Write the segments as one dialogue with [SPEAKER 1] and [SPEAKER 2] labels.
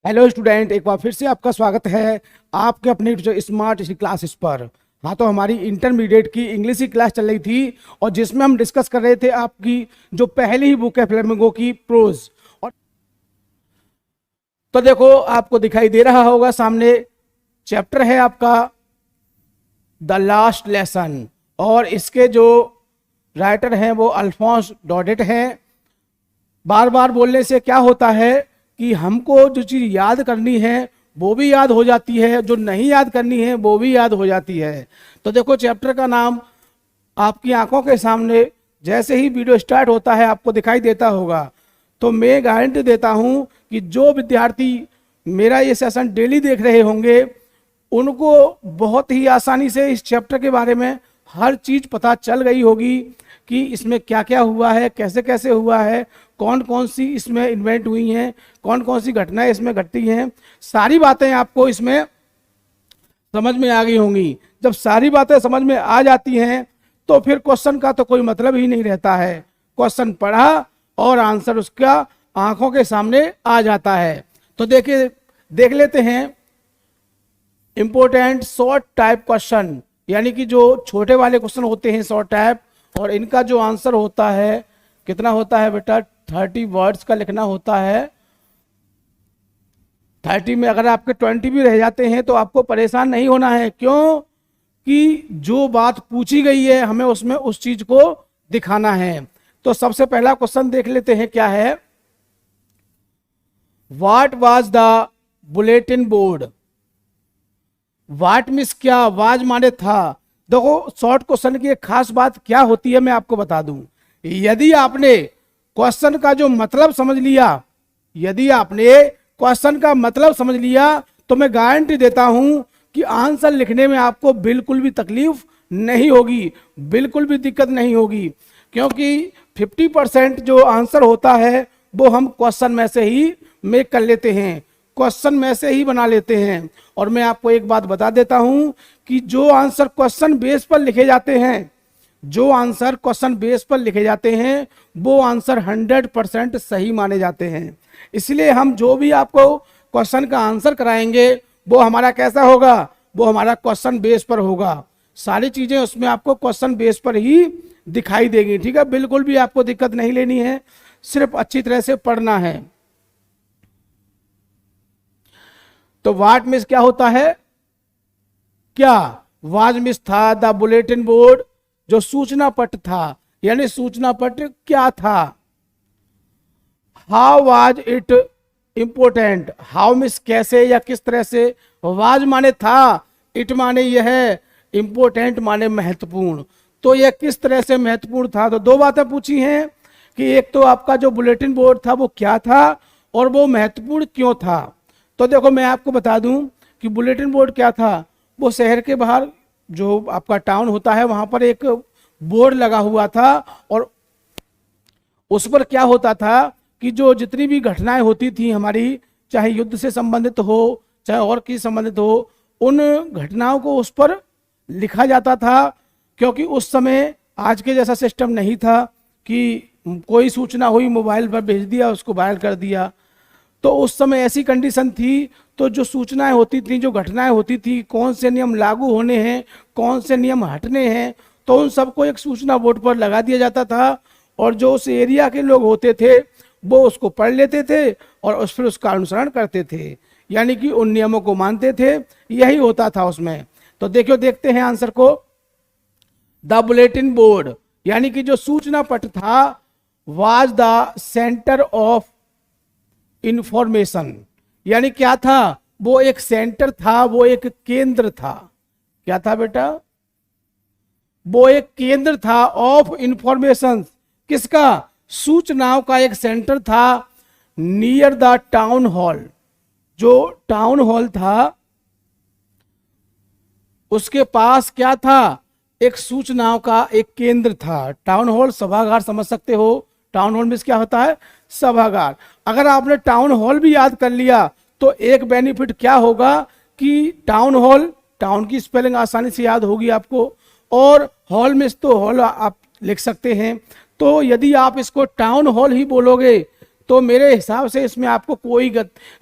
[SPEAKER 1] Hello student, एक बार फिर से आपका स्वागत है आपके अपने जो स्मार्ट क्लासेस पर। हाँ, तो हमारी इंटरमीडिएट की इंग्लिश की क्लास चल रही थी और जिसमें हम डिस्कस कर रहे थे आपकी जो पहली ही बुक है फ्लेमिंगो की प्रोज। और तो देखो, आपको दिखाई दे रहा होगा सामने चैप्टर है आपका द लास्ट लेसन, और इसके जो राइटर हैं वो अल्फोंस डॉडेट हैं। बार बार बोलने से क्या होता है कि हमको जो चीज़ याद करनी है वो भी याद हो जाती है, जो नहीं याद करनी है वो भी याद हो जाती है। तो देखो, चैप्टर का नाम आपकी आंखों के सामने जैसे ही वीडियो स्टार्ट होता है आपको दिखाई देता होगा। तो मैं गारंटी देता हूं कि जो विद्यार्थी मेरा ये सेशन डेली देख रहे होंगे उनको बहुत ही आसानी से इस चैप्टर के बारे में हर चीज़ पता चल गई होगी कि इसमें क्या क्या हुआ है, कैसे कैसे हुआ है, कौन कौन सी इसमें इन्वेंट हुई हैं, कौन कौन सी घटनाएं इसमें घटती हैं। सारी बातें आपको इसमें समझ में आ गई होंगी। जब सारी बातें समझ में आ जाती हैं तो फिर क्वेश्चन का तो कोई मतलब ही नहीं रहता है। क्वेश्चन पढ़ा और आंसर उसका आंखों के सामने आ जाता है। तो देखिए, देख लेते हैं इंपोर्टेंट शॉर्ट टाइप क्वेश्चन, यानी कि जो छोटे वाले क्वेश्चन होते हैं शॉर्ट टाइप, और इनका जो आंसर होता है कितना होता है बेटा, 30 वर्ड्स का लिखना होता है। 30 में अगर आपके 20 भी रह जाते हैं तो आपको परेशान नहीं होना है, क्यों कि जो बात पूछी गई है हमें उसमें उस चीज को दिखाना है। तो सबसे पहला क्वेश्चन देख लेते हैं क्या है। What was the bulletin board. What means क्या, वाज माने था। देखो, शॉर्ट क्वेश्चन की एक खास बात क्या होती है मैं आपको बता दूं। यदि आपने क्वेश्चन का जो मतलब समझ लिया, यदि आपने क्वेश्चन का मतलब समझ लिया तो मैं गारंटी देता हूं कि आंसर लिखने में आपको बिल्कुल भी तकलीफ नहीं होगी, बिल्कुल भी दिक्कत नहीं होगी, क्योंकि 50% जो आंसर होता है वो हम क्वेश्चन में से ही मेक कर लेते हैं, क्वेश्चन में से ही बना लेते हैं। और मैं आपको एक बात बता देता हूं कि जो आंसर क्वेश्चन बेस पर लिखे जाते हैं, जो आंसर क्वेश्चन बेस पर लिखे जाते हैं वो आंसर 100% सही माने जाते हैं। इसलिए हम जो भी आपको क्वेश्चन का आंसर कराएंगे वो हमारा कैसा होगा, वो हमारा क्वेश्चन बेस पर होगा। सारी चीजें उसमें आपको क्वेश्चन बेस पर ही दिखाई देगी, ठीक है। बिल्कुल भी आपको दिक्कत नहीं लेनी है, सिर्फ अच्छी तरह से पढ़ना है। तो वाट मिस क्या होता है, क्या वाज मिस था द बुलेटिन बोर्ड, जो सूचना पट था, यानी सूचना पट क्या था। How was it important, how miss कैसे या किस तरह से, वाज माने था, इट माने यह है, इंपोर्टेंट माने महत्वपूर्ण। तो यह किस तरह से महत्वपूर्ण था। तो दो बातें पूछी हैं कि एक तो आपका जो बुलेटिन बोर्ड था वो क्या था और वो महत्वपूर्ण क्यों था। तो देखो, मैं आपको बता दूं कि बुलेटिन बोर्ड क्या था। वो शहर के बाहर जो आपका टाउन होता है वहां पर एक बोर्ड लगा हुआ था, और उस पर क्या होता था कि जो जितनी भी घटनाएं होती थी हमारी, चाहे युद्ध से संबंधित हो चाहे और किसी संबंधित हो, उन घटनाओं को उस पर लिखा जाता था। क्योंकि उस समय आज के जैसा सिस्टम नहीं था कि कोई सूचना हुई मोबाइल पर भेज दिया, उसको वायरल कर दिया। तो उस समय ऐसी कंडीशन थी, तो जो सूचनाएं होती थी, जो घटनाएं होती थी, कौन से नियम लागू होने हैं, कौन से नियम हटने हैं, तो उन सबको एक सूचना बोर्ड पर लगा दिया जाता था। और जो उस एरिया के लोग होते थे वो उसको पढ़ लेते थे और फिर उसका अनुसरण करते थे, यानी कि उन नियमों को मानते थे। यही होता था उसमें। तो देखियो, देखते हैं आंसर को। द बुलेटिन बोर्ड यानी कि जो सूचना पट था, was the centre of information, यानी क्या था, वो एक सेंटर था, वो एक केंद्र था। क्या था बेटा, वो एक केंद्र था ऑफ इंफॉर्मेशन, किसका, सूचनाओं का एक सेंटर था। नियर द टाउन हॉल, जो टाउन हॉल था उसके पास क्या था, एक सूचनाओं का एक केंद्र था। टाउन हॉल सभागार समझ सकते हो, टाउन हॉल में क्या होता है, सभागार। अगर आपने टाउन हॉल भी याद कर लिया तो एक बेनिफिट क्या होगा कि टाउन हॉल, टाउन की स्पेलिंग आसानी से याद होगी आपको, और हॉल में तो हॉल आप लिख सकते हैं। तो यदि आप इसको टाउन हॉल ही बोलोगे तो मेरे हिसाब से इसमें आपको कोई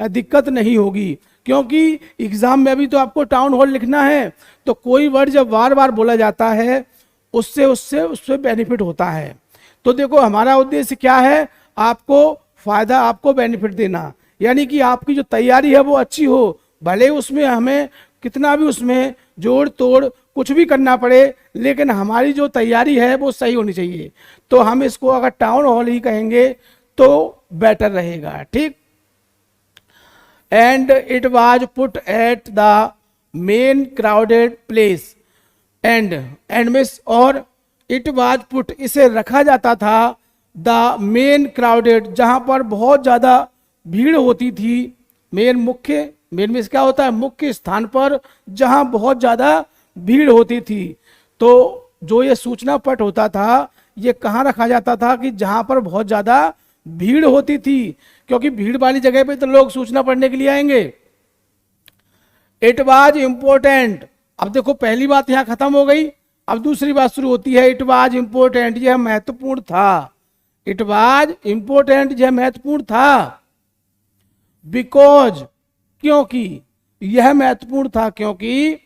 [SPEAKER 1] दिक्कत नहीं होगी, क्योंकि एग्जाम में भी तो आपको टाउन हॉल लिखना है, तो कोई वर्ड जब बार बार बोला जाता है उससे उससे उससे बेनिफिट होता है। तो देखो हमारा उद्देश्य क्या है, आपको फायदा, आपको बेनिफिट देना, यानी कि आपकी जो तैयारी है वो अच्छी हो, भले उसमें हमें कितना भी उसमें जोड़ तोड़ कुछ भी करना पड़े, लेकिन हमारी जो तैयारी है वो सही होनी चाहिए। तो हम इसको अगर टाउन हॉल ही कहेंगे तो बेटर रहेगा, ठीक। And it was put at the main crowded place, and miss, और इट वाज पुट, इसे रखा जाता था, द मेन क्राउडेड, जहां पर बहुत ज्यादा भीड़ होती थी, मेन मुख्य, मेन मिस क्या होता है, मुख्य स्थान पर जहां बहुत ज्यादा भीड़ होती थी। तो जो ये सूचना पट होता था ये कहाँ रखा जाता था, कि जहां पर बहुत ज्यादा भीड़ होती थी, क्योंकि भीड़ वाली जगह पे तो लोग सूचना पढ़ने के लिए आएंगे। इट वाज इम्पोर्टेंट, अब देखो पहली बात यहां खत्म हो गई, अब दूसरी बात शुरू होती है। इट वाज इम्पोर्टेंट, यह महत्वपूर्ण था, इट वाज इम्पोर्टेंट, यह महत्वपूर्ण था, बिकॉज, क्योंकि, यह महत्वपूर्ण था क्योंकि,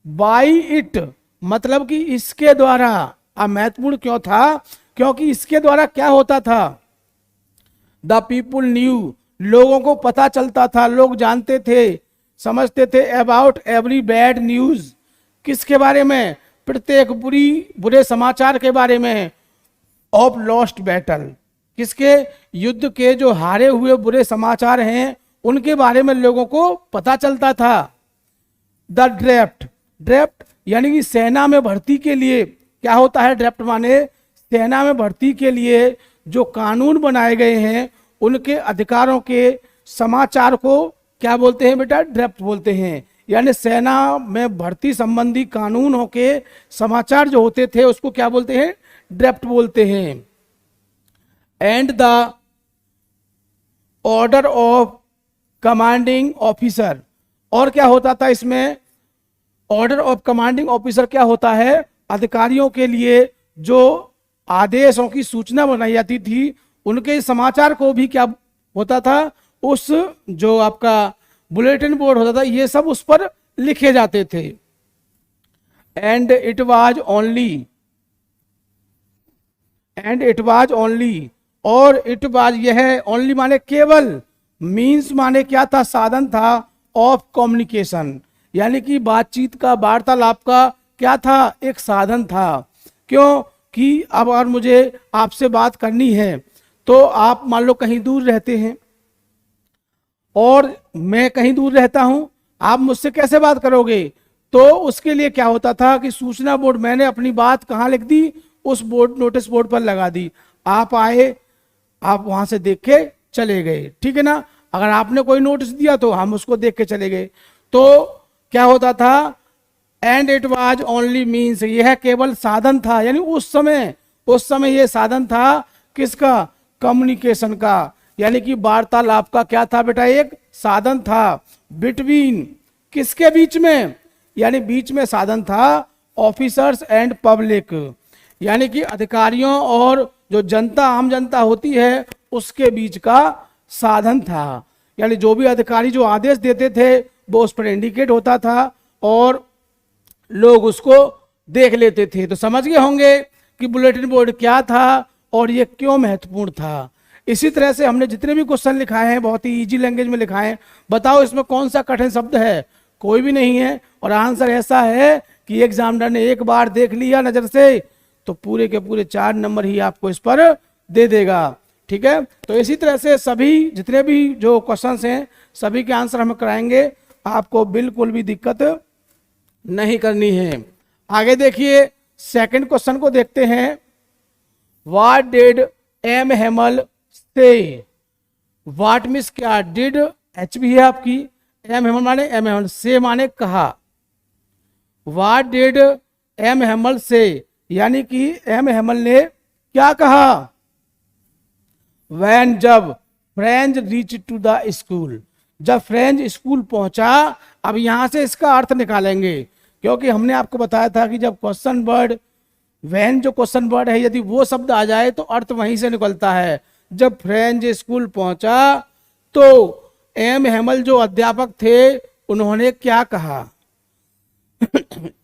[SPEAKER 1] बाई इट, मतलब कि इसके द्वारा। अब महत्वपूर्ण क्यों था, क्योंकि इसके द्वारा क्या होता था, द पीपुल न्यू, लोगों को पता चलता था, लोग जानते थे, समझते थे, अबाउट एवरी बैड न्यूज, किसके बारे में, प्रत्येक बुरे समाचार के बारे में, ऑफ लॉस्ट बैटल, किसके, युद्ध के जो हारे हुए बुरे समाचार हैं उनके बारे में लोगों को पता चलता था। द ड्राफ्ट, ड्राफ्ट यानी कि सेना में भर्ती के लिए, क्या होता है ड्राफ्ट माने, सेना में भर्ती के लिए जो कानून बनाए गए हैं उनके अधिकारों के समाचार को क्या बोलते हैं बेटा, ड्राफ्ट बोलते हैं। यानी सेना में भर्ती संबंधी कानूनों के समाचार जो होते थे उसको क्या बोलते हैं, ड्राफ्ट बोलते हैं। And the order of commanding officer, और क्या होता था इसमें, ऑर्डर ऑफ कमांडिंग ऑफिसर क्या होता है, अधिकारियों के लिए जो आदेशों की सूचना बनाई जाती थी उनके समाचार को भी क्या होता था, उस जो आपका बुलेटिन बोर्ड होता था ये सब उस पर लिखे जाते थे। And it was only, and it was only, और इट वाज, यह, ओनली माने केवल, मीन्स माने क्या था, साधन था, ऑफ कम्युनिकेशन, यानी कि बातचीत का, वार्तालाप का क्या था, एक साधन था। क्यों कि अब अगर मुझे आपसे बात करनी है तो आप मान लो कहीं दूर रहते हैं और मैं कहीं दूर रहता हूं, आप मुझसे कैसे बात करोगे, तो उसके लिए क्या होता था कि सूचना बोर्ड, मैंने अपनी बात कहाँ लिख दी, उस बोर्ड, नोटिस बोर्ड पर लगा दी, आप आए, आप वहां से देख के चले गए, ठीक है ना। अगर आपने कोई नोटिस दिया तो हम उसको देख के चले गए। तो क्या होता था, and it was only means, यह केवल साधन था, यानी उस समय यह साधन था किसका, कम्युनिकेशन का, यानी कि वार्तालाप का क्या था बेटा, एक साधन था। बिटवीन, किसके बीच में, यानी बीच में साधन था, ऑफिसर्स एंड पब्लिक, यानी कि अधिकारियों और जो जनता, आम जनता होती है उसके बीच का साधन था। यानी जो भी अधिकारी जो आदेश देते थे वो उस पर इंडिकेट होता था और लोग उसको देख लेते थे। तो समझ गए होंगे कि बुलेटिन बोर्ड क्या था और ये क्यों महत्वपूर्ण था। इसी तरह से हमने जितने भी क्वेश्चन लिखाए हैं बहुत ही इजी लैंग्वेज में लिखाए हैं। बताओ इसमें कौन सा कठिन शब्द है, कोई भी नहीं है। और आंसर ऐसा है कि एग्जामिनर ने एक बार देख लिया नजर से तो पूरे के पूरे 4 नंबर ही आपको इस पर दे देगा। ठीक है, तो इसी तरह से सभी जितने भी जो क्वेश्चंस हैं सभी के आंसर हम कराएंगे, आपको बिल्कुल भी दिक्कत नहीं करनी है। आगे देखिए सेकंड क्वेश्चन को देखते हैं। व्हाट डिड एम हेमल से, व्हाट मीन्स क्या, डिड एच भी है आपकी, एम हेमल माने एम हेमल, से माने कहा। व्हाट डिड एम हेमल से, यानी कि एम हेमल ने क्या कहा। When, जब French reach to the school, जब फ्रेंच स्कूल पहुंचा। अब यहां से इसका अर्थ निकालेंगे क्योंकि हमने आपको बताया था कि जब क्वेश्चन वर्ड, वैन जो क्वेश्चन वर्ड है यदि वो शब्द आ जाए तो अर्थ वहीं से निकलता है। जब फ्रेंच स्कूल पहुंचा तो एम हेमल जो अध्यापक थे उन्होंने क्या कहा।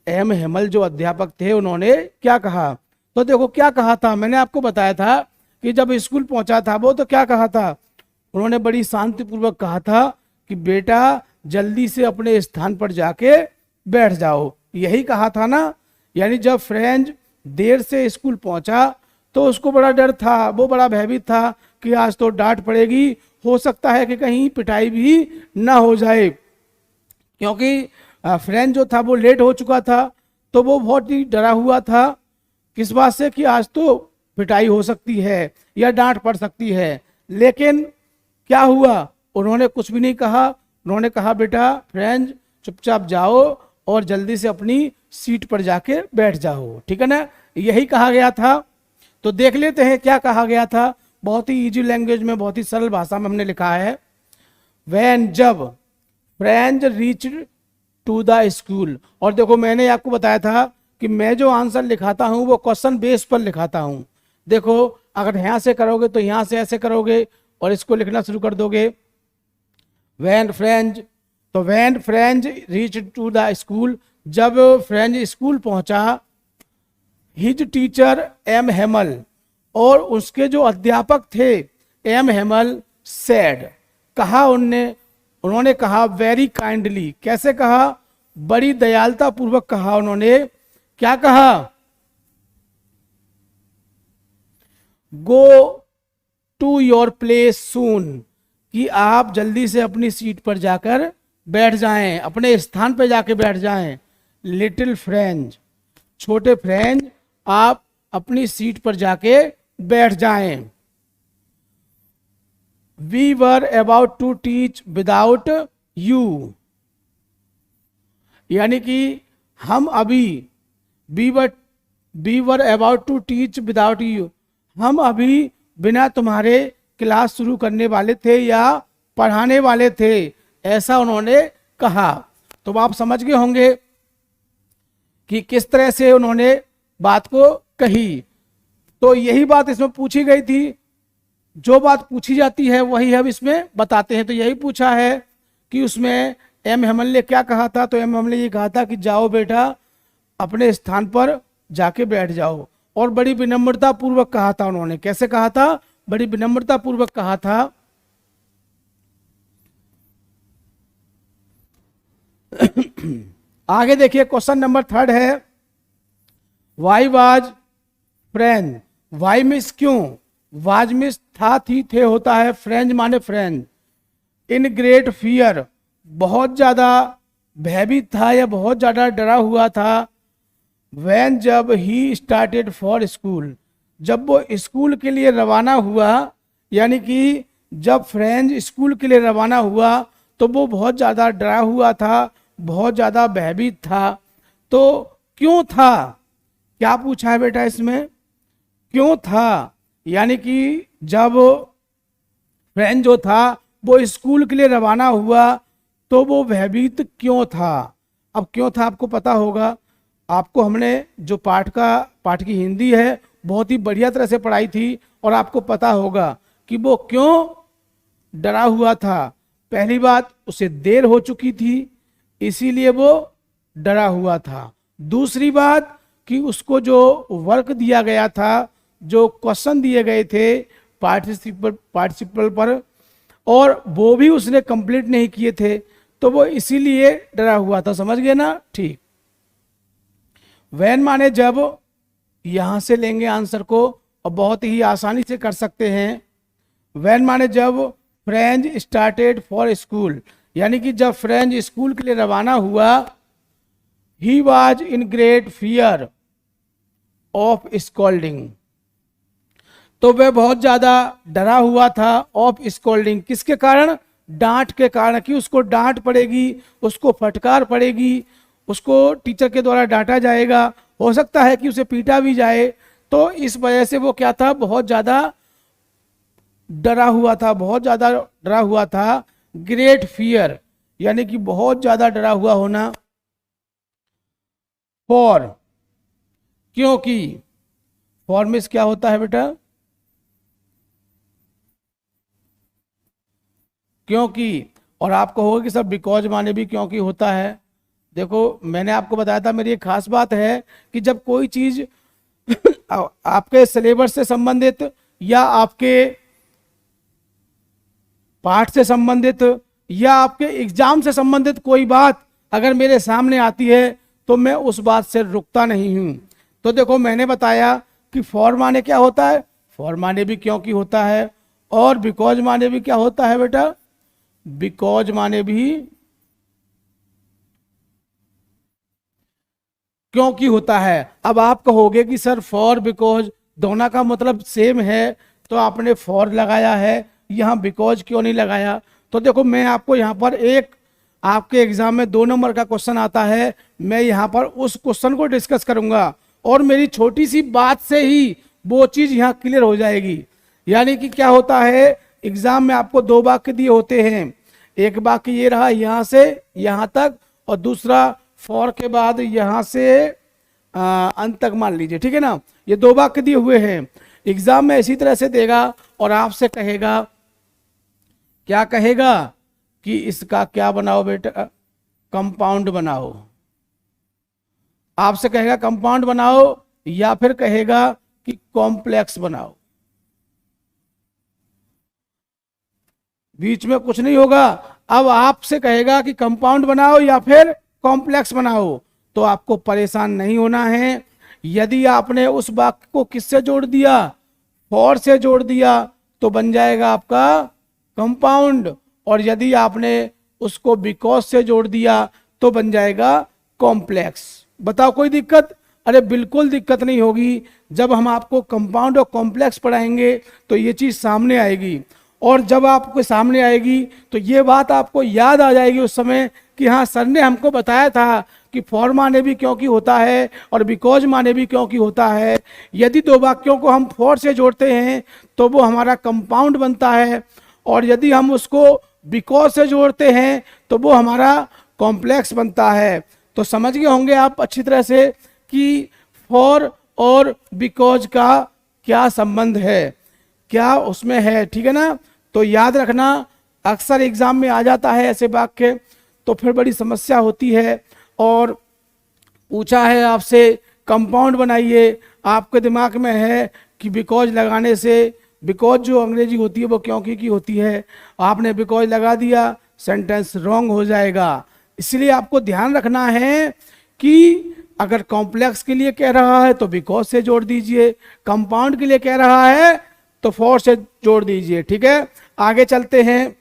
[SPEAKER 1] एम हेमल जो अध्यापक थे उन्होंने क्या कहा। तो देखो क्या कहा था, मैंने आपको बताया था कि जब स्कूल पहुंचा था वो तो क्या कहा था, उन्होंने बड़ी शांतिपूर्वक कहा था कि बेटा जल्दी से अपने स्थान पर जाके बैठ जाओ, यही कहा था ना। यानी जब फ्रेंच देर से स्कूल पहुंचा तो उसको बड़ा डर था, वो बड़ा भयभीत था कि आज तो डांट पड़ेगी, हो सकता है कि कहीं पिटाई भी ना हो जाए, क्योंकि फ्रेंच जो था वो लेट हो चुका था। तो वो बहुत ही डरा हुआ था किस बात से कि आज तो पिटाई हो सकती है या डांट पड़ सकती है। लेकिन क्या हुआ, उन्होंने कुछ भी नहीं कहा। उन्होंने कहा बेटा फ्रेंच चुपचाप जाओ और जल्दी से अपनी सीट पर जाके बैठ जाओ, ठीक है ना, यही कहा गया था। तो देख लेते हैं क्या कहा गया था। बहुत ही इजी लैंग्वेज में, बहुत ही सरल भाषा में हमने लिखा है। व्हेन जब French reached to the school. और देखो मैंने आपको बताया था कि मैं जो आंसर लिखाता हूं वो क्वेश्चन बेस पर लिखाता हूं। देखो अगर यहां से करोगे तो यहां से ऐसे करोगे और इसको लिखना शुरू कर दोगे। व्हेन फ्रेंच, तो when French reach to the school, जब फ्रेंच स्कूल पहुंचा, हिज टीचर एम हेमल, और उसके जो अध्यापक थे एम हेमल सेड, कहा उन्होंने कहा वेरी काइंडली, कैसे कहा, बड़ी दयालुता पूर्वक कहा। उन्होंने क्या कहा, गो टू योर प्लेस सून, कि आप जल्दी से अपनी सीट पर जाकर बैठ जाएं, अपने स्थान पर जाकर बैठ जाएं। लिटिल फ्रेंच, छोटे फ्रेंच आप अपनी सीट पर जाके बैठ जाएं। We were about to teach without you, यानी कि हम अभी, we were about to teach without you, हम अभी बिना तुम्हारे क्लास शुरू करने वाले थे या पढ़ाने वाले थे, ऐसा उन्होंने कहा। तो आप समझ गए होंगे कि किस तरह से उन्होंने बात को कही। तो यही बात इसमें पूछी गई थी, जो बात पूछी जाती है वही हम इसमें बताते हैं। तो यही पूछा है कि उसमें एम हेमल ने क्या कहा था। तो एम हेमल ने ये कहा था कि जाओ बेटा अपने स्थान पर जाके बैठ जाओ, और बड़ी विनम्रता पूर्वक कहा था उन्होंने। कैसे कहा था, बड़ी विनम्रता पूर्वक कहा था। आगे देखिए क्वेश्चन नंबर 3 है, why was French, why means क्यों, वाज मिस था थी थे होता है, फ्रेंच माने फ्रेंच। इन ग्रेट फियर, बहुत ज्यादा भयभीत था या बहुत ज्यादा डरा हुआ था। वैन, जब ही स्टार्टेड फॉर स्कूल, जब वो स्कूल के लिए रवाना हुआ, यानी कि जब फ्रेंच स्कूल के लिए रवाना हुआ तो वो बहुत ज़्यादा डरा हुआ था, बहुत ज़्यादा भयभीत था। तो क्यों था, क्या पूछा है बेटा इसमें, क्यों था, यानी कि जब फ्रेंच जो था वो स्कूल के लिए रवाना हुआ तो वो भयभीत क्यों था। अब क्यों था आपको पता होगा, आपको हमने जो पाठ की हिंदी है बहुत ही बढ़िया तरह से पढ़ाई थी, और आपको पता होगा कि वो क्यों डरा हुआ था। पहली बात, उसे देर हो चुकी थी इसीलिए वो डरा हुआ था। दूसरी बात कि उसको जो वर्क दिया गया था, जो क्वेश्चन दिए गए थे पार्टिसिपल पर, और वो भी उसने कंप्लीट नहीं किए थे, तो वो इसीलिए डरा हुआ था। समझ गए ना, ठीक। वैन माने जब, यहां से लेंगे आंसर को और बहुत ही आसानी से कर सकते हैं। वैन माने जब फ्रेंच स्टार्टेड फॉर स्कूल, यानी कि जब फ्रेंच स्कूल के लिए रवाना हुआ, he was in great fear of scolding, तो वह बहुत ज्यादा डरा हुआ था। ऑफ स्कॉल्डिंग, किसके कारण, डांट के कारण, कि उसको डांट पड़ेगी, उसको फटकार पड़ेगी, उसको टीचर के द्वारा डांटा जाएगा, हो सकता है कि उसे पीटा भी जाए। तो इस वजह से वो क्या था, बहुत ज्यादा डरा हुआ था, बहुत ज्यादा डरा हुआ था। ग्रेट फियर यानी कि बहुत ज्यादा डरा हुआ होना। फॉर, क्योंकि, फॉर में क्या होता है बेटा, क्योंकि, और आप कहोगे कि सर बिकॉज माने भी क्योंकि होता है। देखो मैंने आपको बताया था, मेरी एक खास बात है कि जब कोई चीज आपके सिलेबस से संबंधित या आपके पाठ से संबंधित या आपके एग्जाम से संबंधित कोई बात अगर मेरे सामने आती है तो मैं उस बात से रुकता नहीं हूं। तो देखो मैंने बताया कि फॉर माने क्या होता है, फॉर माने भी क्योंकि होता है, और बिकॉज माने भी क्या होता है बेटा, बिकॉज माने भी क्योंकि होता है। अब आप कहोगे कि सर फॉर बिकॉज दोनों का मतलब सेम है, तो आपने फॉर लगाया है, यहाँ बिकॉज क्यों नहीं लगाया। तो देखो मैं आपको यहाँ पर एक, आपके एग्जाम में 2 नंबर का क्वेश्चन आता है, मैं यहाँ पर उस क्वेश्चन को डिस्कस करूंगा और मेरी छोटी सी बात से ही वो चीज यहाँ क्लियर हो जाएगी। यानी कि क्या होता है, एग्जाम में आपको 2 वाक्य दिए होते हैं, एक वाक्य ये रहा यहाँ से यहाँ तक, और दूसरा फॉर के बाद यहाँ से अंत तक मान लीजिए, ठीक है ना। ये 2 वाक्य दिए हुए हैं, एग्जाम में इसी तरह से देगा और आपसे कहेगा, क्या कहेगा कि इसका क्या बनाओ बेटा, कंपाउंड बनाओ। आपसे कहेगा कंपाउंड बनाओ या फिर कहेगा कि कॉम्प्लेक्स बनाओ, बीच में कुछ नहीं होगा। अब आपसे कहेगा कि कंपाउंड बनाओ या फिर कॉम्प्लेक्स बनाओ, तो आपको परेशान नहीं होना है। यदि आपने उस वाक्य को किससे जोड़ दिया, फॉर से जोड़ दिया, तो बन जाएगा आपका कंपाउंड, और यदि आपने उसको बिकॉज से जोड़ दिया तो बन जाएगा कॉम्प्लेक्स। बताओ कोई दिक्कत? अरे बिल्कुल दिक्कत नहीं होगी। जब हम आपको कंपाउंड और कॉम्प्लेक्स पढ़ाएंगे तो ये चीज सामने आएगी, और जब आपको सामने आएगी तो ये बात आपको याद आ जाएगी उस समय कि हाँ सर ने हमको बताया था कि फॉर माने भी क्योंकि होता है और बिकॉज माने भी क्योंकि होता है। यदि 2 वाक्यों को हम फॉर से जोड़ते हैं तो वो हमारा कंपाउंड बनता है, और यदि हम उसको बिकॉज से जोड़ते हैं तो वो हमारा कॉम्प्लेक्स बनता है। तो समझ गए होंगे आप अच्छी तरह से कि फॉर और बिकॉज का क्या संबंध है, क्या उसमें है, ठीक है ना। तो याद रखना, अक्सर एग्जाम में आ जाता है ऐसे वाक्य, तो फिर बड़ी समस्या होती है। और पूछा है आपसे कंपाउंड बनाइए, आपके दिमाग में है कि बिकॉज लगाने से, बिकॉज जो अंग्रेजी होती है वो क्योंकि की होती है, आपने बिकॉज लगा दिया, सेंटेंस रॉन्ग हो जाएगा। इसलिए आपको ध्यान रखना है कि अगर कॉम्प्लेक्स के लिए कह रहा है तो बिकॉज से जोड़ दीजिए, कंपाउंड के लिए कह रहा है तो फॉर से जोड़ दीजिए, ठीक है। आगे चलते हैं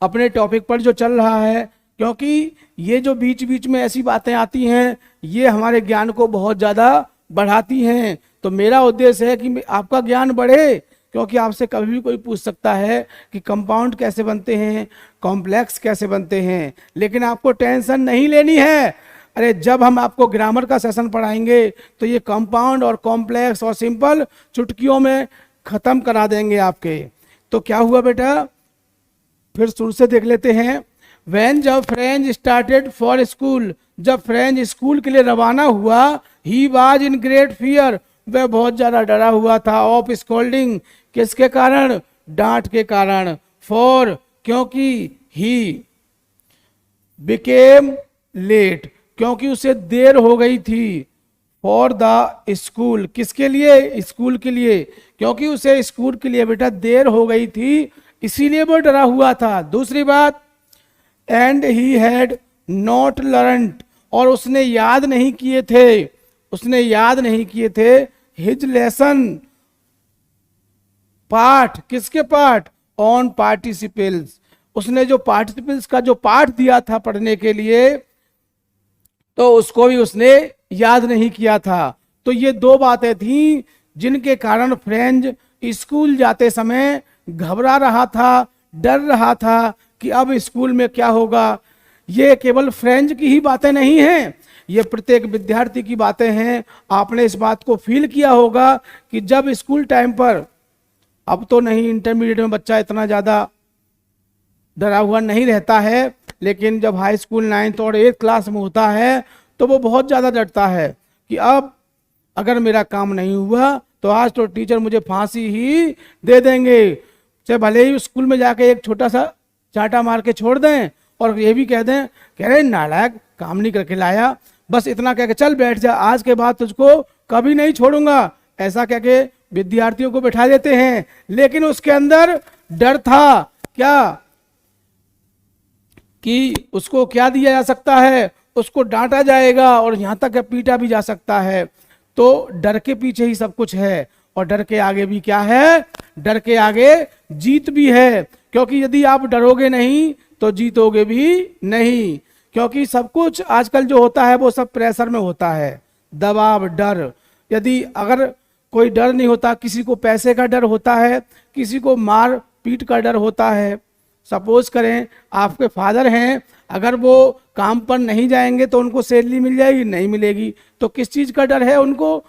[SPEAKER 1] अपने टॉपिक पर जो चल रहा है, क्योंकि ये जो बीच बीच में ऐसी बातें आती हैं ये हमारे ज्ञान को बहुत ज़्यादा बढ़ाती हैं। तो मेरा उद्देश्य है कि आपका ज्ञान बढ़े, क्योंकि आपसे कभी भी कोई पूछ सकता है कि कंपाउंड कैसे बनते हैं, कॉम्प्लेक्स कैसे बनते हैं, लेकिन आपको टेंशन नहीं लेनी है। अरे जब हम आपको ग्रामर का सेशन पढ़ाएंगे तो ये कंपाउंड और कॉम्प्लेक्स और सिंपल चुटकियों में ख़त्म करा देंगे आपके। तो क्या हुआ बेटा, फिर शुरू से देख लेते हैं। वैन जब फ्रेंच स्टार्टेड फॉर स्कूल, जब फ्रेंच स्कूल के लिए रवाना हुआ, he was in great fear, वह बहुत ज़्यादा डरा हुआ था, ऑफ स्कोल्डिंग, किसके कारण, डांट के कारण, फॉर क्योंकि, ही बिकेम लेट, क्योंकि उसे देर हो गई थी, फॉर द स्कूल, किसके लिए, स्कूल के लिए, क्योंकि उसे स्कूल के लिए बेटा देर हो गई थी इसीलिए वो डरा हुआ था। दूसरी बात, and he had not learned, और उसने याद नहीं किए थे, उसने याद नहीं किए थे, हिज लेसन, पाठ, किसके पाठ, ऑन पार्टिसिपल्स, उसने जो पार्टिसिपल्स का जो पाठ दिया था पढ़ने के लिए तो उसको भी उसने याद नहीं किया था। तो ये 2 बातें थी जिनके कारण फ्रेंच स्कूल जाते समय घबरा रहा था, डर रहा था कि अब स्कूल में क्या होगा। ये केवल फ्रेंच की ही बातें नहीं हैं, ये प्रत्येक विद्यार्थी की बातें हैं। आपने इस बात को फील किया होगा कि जब स्कूल टाइम पर, अब तो नहीं, इंटरमीडिएट में बच्चा इतना ज़्यादा डरा हुआ नहीं रहता है, लेकिन जब हाई स्कूल 9th और 8th क्लास में होता है तो वो बहुत ज़्यादा डरता है कि अब अगर मेरा काम नहीं हुआ तो आज तो टीचर मुझे फांसी ही दे देंगे। चाहे भले ही स्कूल में जाके एक छोटा सा चांटा मार के छोड़ दें और ये भी कह दें कह रहे नालायक काम नहीं करके लाया, बस इतना कह के चल बैठ जा, आज के बाद तुझको कभी नहीं छोड़ूंगा, ऐसा कह के विद्यार्थियों को बैठा देते हैं। लेकिन उसके अंदर डर था क्या कि उसको क्या दिया जा सकता है, उसको डांटा जाएगा और यहां तक पीटा भी जा सकता है। तो डर के पीछे ही सब कुछ है और डर के आगे भी क्या है, डर के आगे जीत भी है। क्योंकि यदि आप डरोगे नहीं तो जीतोगे भी नहीं, क्योंकि सब कुछ आजकल जो होता है वो सब प्रेशर में होता है, दबाव, डर। यदि अगर कोई डर नहीं होता, किसी को पैसे का डर होता है, किसी को मार पीट का डर होता है। सपोज करें आपके फादर हैं, अगर वो काम पर नहीं जाएंगे तो उनको सैलरी मिल जाएगी, नहीं मिलेगी, तो किस चीज़ का डर है उनको,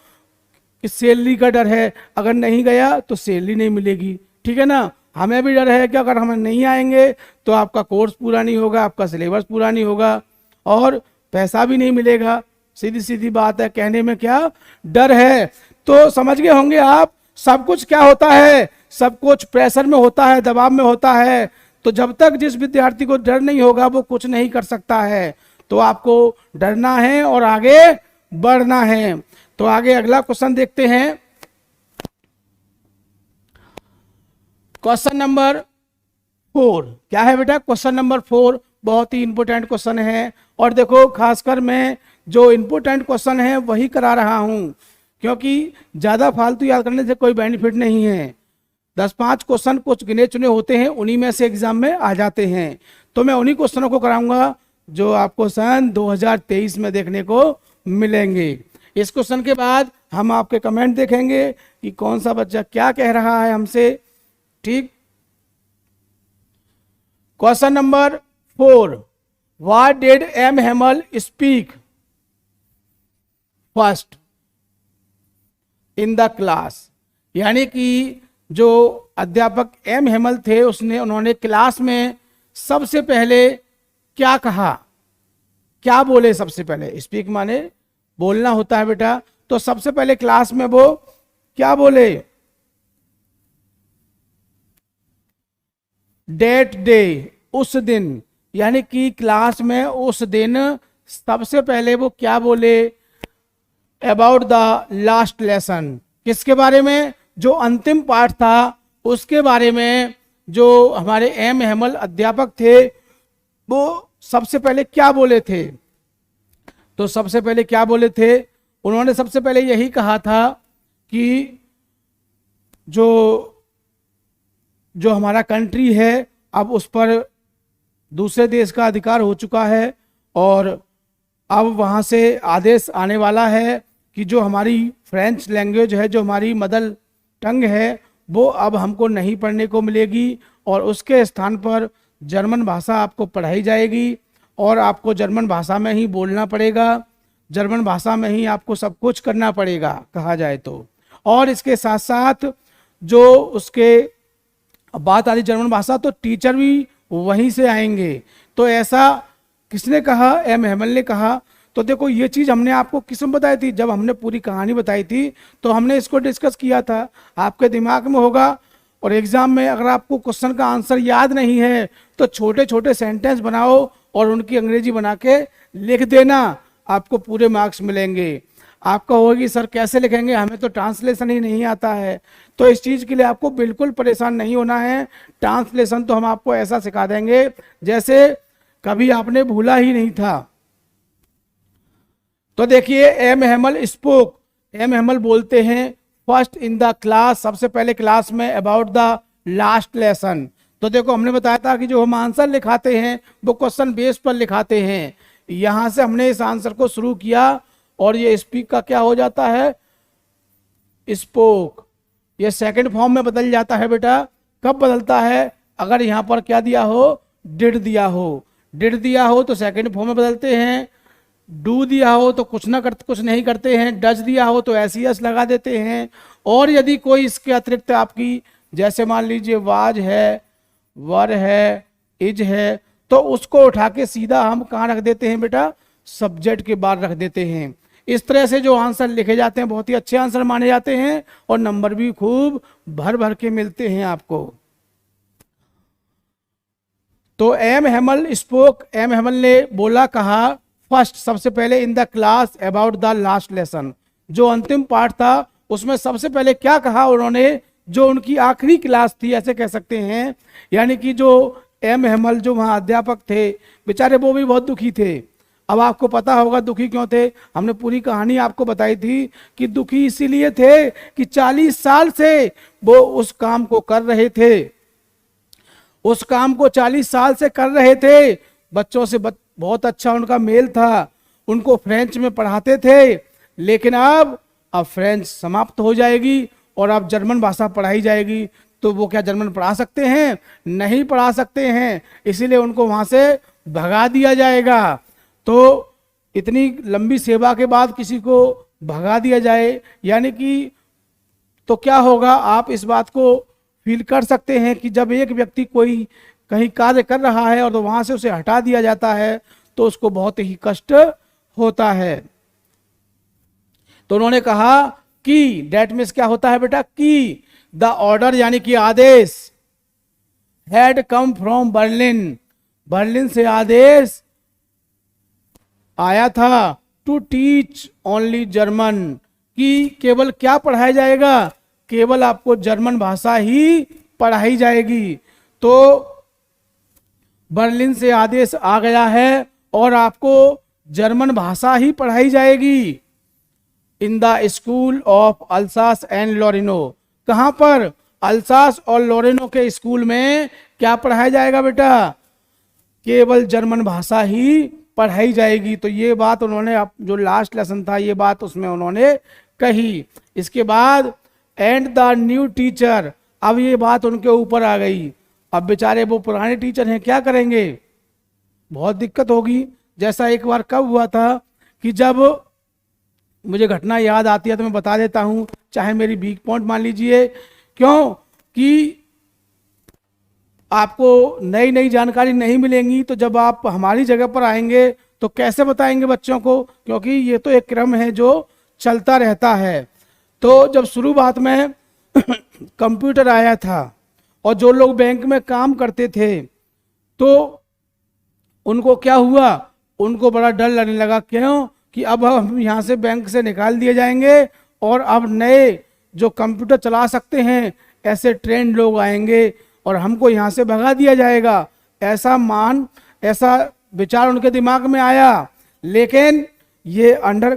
[SPEAKER 1] सैलरी का डर है, अगर नहीं गया तो सैलरी नहीं मिलेगी, ठीक है ना। हमें भी डर है कि अगर हम नहीं आएंगे तो आपका कोर्स पूरा नहीं होगा, आपका सिलेबस पूरा नहीं होगा और पैसा भी नहीं मिलेगा। सीधी सीधी बात है, कहने में क्या डर है। तो समझ गए होंगे आप, सब कुछ क्या होता है, सब कुछ प्रेशर में होता है, दबाव में होता है। तो जब तक जिस विद्यार्थी को डर नहीं होगा वो कुछ नहीं कर सकता है। तो आपको डरना है और आगे बढ़ना है। तो आगे अगला क्वेश्चन देखते हैं, क्वेश्चन नंबर 4। क्या है बेटा, क्वेश्चन नंबर 4 बहुत ही इंपॉर्टेंट क्वेश्चन है। और देखो खासकर मैं जो इंपॉर्टेंट क्वेश्चन है वही करा रहा हूं, क्योंकि ज्यादा फालतू याद करने से कोई बेनिफिट नहीं है। 10-5 क्वेश्चन कुछ गिने चुने होते हैं, उन्हीं में से एग्जाम में आ जाते हैं। तो मैं उन्हीं क्वेश्चनों को कराऊंगा जो आपको सन 2023 में देखने को मिलेंगे। इस क्वेश्चन के बाद हम आपके कमेंट देखेंगे कि कौन सा बच्चा क्या कह रहा है हमसे, ठीक। Question number 4, what did M Hamel speak first in the class. यानी कि जो अध्यापक एम हेमल थे उन्होंने क्लास में सबसे पहले क्या कहा, क्या बोले। सबसे पहले स्पीक माने बोलना होता है बेटा, तो सबसे पहले क्लास में वो क्या बोले, डेट डे, उस दिन। यानी कि क्लास में उस दिन सबसे पहले वो क्या बोले, अबाउट द लास्ट लेसन। किसके बारे में, जो अंतिम पाठ था उसके बारे में। जो हमारे एम हेमल अध्यापक थे वो सबसे पहले क्या बोले थे, तो सबसे पहले क्या बोले थे, उन्होंने सबसे पहले यही कहा था कि जो हमारा कंट्री है अब उस पर दूसरे देश का अधिकार हो चुका है और अब वहाँ से आदेश आने वाला है कि जो हमारी फ्रेंच लैंग्वेज है, जो हमारी मदर टंग है, वो अब हमको नहीं पढ़ने को मिलेगी और उसके स्थान पर जर्मन भाषा आपको पढ़ाई जाएगी और आपको जर्मन भाषा में ही बोलना पड़ेगा, जर्मन भाषा में ही आपको सब कुछ करना पड़ेगा कहा जाए तो। और इसके साथ साथ जो उसके बात आ रही जर्मन भाषा, तो टीचर भी वहीं से आएंगे। तो ऐसा किसने कहा, एम हेमल ने कहा। तो देखो ये चीज़ हमने आपको किस में बताई थी, जब हमने पूरी कहानी बताई थी तो हमने इसको डिस्कस किया था, आपके दिमाग में होगा। और एग्जाम में अगर आपको क्वेश्चन का आंसर याद नहीं है तो छोटे छोटे सेंटेंस बनाओ और उनकी अंग्रेजी बना के लिख देना, आपको पूरे मार्क्स मिलेंगे। आपका होगी सर कैसे लिखेंगे, हमें तो ट्रांसलेशन ही नहीं आता है। तो इस चीज़ के लिए आपको बिल्कुल परेशान नहीं होना है। ट्रांसलेशन तो हम आपको ऐसा सिखा देंगे जैसे कभी आपने भूला ही नहीं था। तो देखिए M Hemal spoke, M Hemal बोलते हैं फर्स्ट इन द क्लास, सबसे पहले क्लास में, अबाउट द लास्ट लेसन। तो देखो हमने बताया था कि जो हम आंसर लिखाते हैं वो क्वेश्चन बेस पर लिखाते हैं। यहां से हमने इस आंसर को शुरू किया और ये स्पीक का क्या हो जाता है, स्पोक। ये सेकंड फॉर्म में बदल जाता है बेटा। कब बदलता है, अगर यहाँ पर क्या दिया हो, डिड दिया हो। डिड दिया हो तो सेकंड फॉर्म में बदलते हैं, डू दिया हो तो कुछ नहीं करते हैं, डज दिया हो तो एस लगा देते हैं। और यदि कोई इसके अतिरिक्त आपकी, जैसे मान लीजिए वाज है, वर है, इज है, तो उसको उठा के सीधा हम कहाँ रख देते हैं बेटा, सब्जेक्ट के बाद रख देते हैं। इस तरह से जो आंसर लिखे जाते हैं बहुत ही अच्छे आंसर माने जाते हैं और नंबर भी खूब भर भर के मिलते हैं आपको। तो एम हेमल ने बोला, कहा, फर्स्ट, सबसे पहले, इन the class about the last lesson, जो अंतिम पाठ था उसमें सबसे पहले क्या कहा उन्होंने, जो उनकी आखिरी क्लास थी ऐसे कह सकते हैं, यानी कि जो एम हेमल जो वहाँ अध्यापक थे बेचारे वो भी बहुत दुखी थे। अब आपको पता होगा दुखी क्यों थे, हमने पूरी कहानी आपको बताई थी कि दुखी इसीलिए थे कि 40 साल से वो उस काम को कर रहे थे, उस काम को 40 साल से कर रहे थे, बच्चों से बहुत अच्छा उनका मेल था, उनको फ्रेंच में पढ़ाते थे, लेकिन अब फ्रेंच समाप्त हो जाएगी और अब जर्मन भाषा पढ़ाई जाएगी, तो वो क्या जर्मन पढ़ा सकते हैं? नहीं पढ़ा सकते हैं, इसीलिए उनको वहां से भगा दिया जाएगा। तो इतनी लंबी सेवा के बाद किसी को भगा दिया जाए, यानी कि तो क्या होगा, आप इस बात को फील कर सकते हैं कि जब एक व्यक्ति कोई कहीं कार्य कर रहा है और तो वहां से उसे हटा दिया जाता है तो उसको बहुत ही कष्ट होता है। तो उन्होंने कहा कि डेट मीन्स क्या होता है बेटा, कि द ऑर्डर यानी कि आदेश, had come from Berlin, Berlin से आदेश आया था, टू टीच ओनली जर्मन, कि केवल क्या पढ़ाया जाएगा, केवल आपको जर्मन भाषा ही पढ़ाई जाएगी। तो बर्लिन से आदेश आ गया है और आपको जर्मन भाषा ही पढ़ाई जाएगी। In the school of Alsace and Lorraine, कहां पर? अल्सास और लोरेनो के स्कूल में क्या पढ़ाया जाएगा बेटा? केवल जर्मन भाषा ही पढ़ाई जाएगी। तो ये बात उन्होंने, जो लास्ट लेसन था ये बात उसमें उन्होंने कही। इसके बाद एंड द न्यू टीचर, अब ये बात उनके ऊपर आ गई। अब बेचारे वो पुराने टीचर हैं, क्या करेंगे? बहुत दिक्कत होगी। जैसा एक बार कब हुआ था कि जब, मुझे घटना याद आती है तो मैं बता देता हूं, चाहे मेरी वीक पॉइंट मान लीजिए, क्यों कि आपको नई नई जानकारी नहीं मिलेंगी, तो जब आप हमारी जगह पर आएंगे तो कैसे बताएंगे बच्चों को, क्योंकि ये तो एक क्रम है जो चलता रहता है। तो जब शुरुआत में कंप्यूटर आया था और जो लोग बैंक में काम करते थे तो उनको क्या हुआ, उनको बड़ा डर लगने लगा। क्यों कि अब हम यहाँ से बैंक से निकाल दिए जाएंगे और अब नए जो कंप्यूटर चला सकते हैं ऐसे ट्रेंड लोग आएंगे और हमको यहाँ से भगा दिया जाएगा, ऐसा विचार उनके दिमाग में आया। लेकिन ये अंडर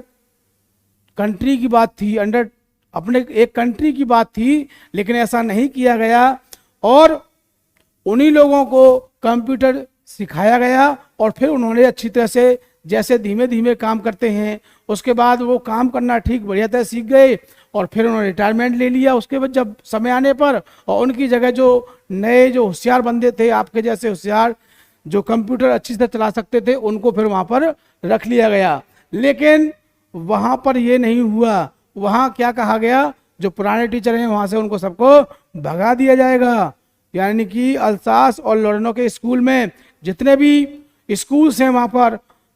[SPEAKER 1] कंट्री की बात थी, अंडर अपने एक कंट्री की बात थी, लेकिन ऐसा नहीं किया गया और उन्हीं लोगों को कंप्यूटर सिखाया गया और फिर उन्होंने अच्छी तरह से, जैसे धीमे धीमे काम करते हैं, उसके बाद वो काम करना ठीक बढ़िया तरह सीख गए और फिर उन्होंने रिटायरमेंट ले लिया। उसके बाद जब समय आने पर, और उनकी जगह जो नए जो होशियार बंदे थे, आपके जैसे होशियार जो कंप्यूटर अच्छी तरह चला सकते थे, उनको फिर वहाँ पर रख लिया गया। लेकिन वहाँ पर ये नहीं हुआ, वहाँ क्या कहा गया, जो पुराने टीचर हैं वहाँ से उनको सबको भगा दिया जाएगा। यानी कि अल्सास और लोरेनो के स्कूल में जितने भी स्कूल्स हैं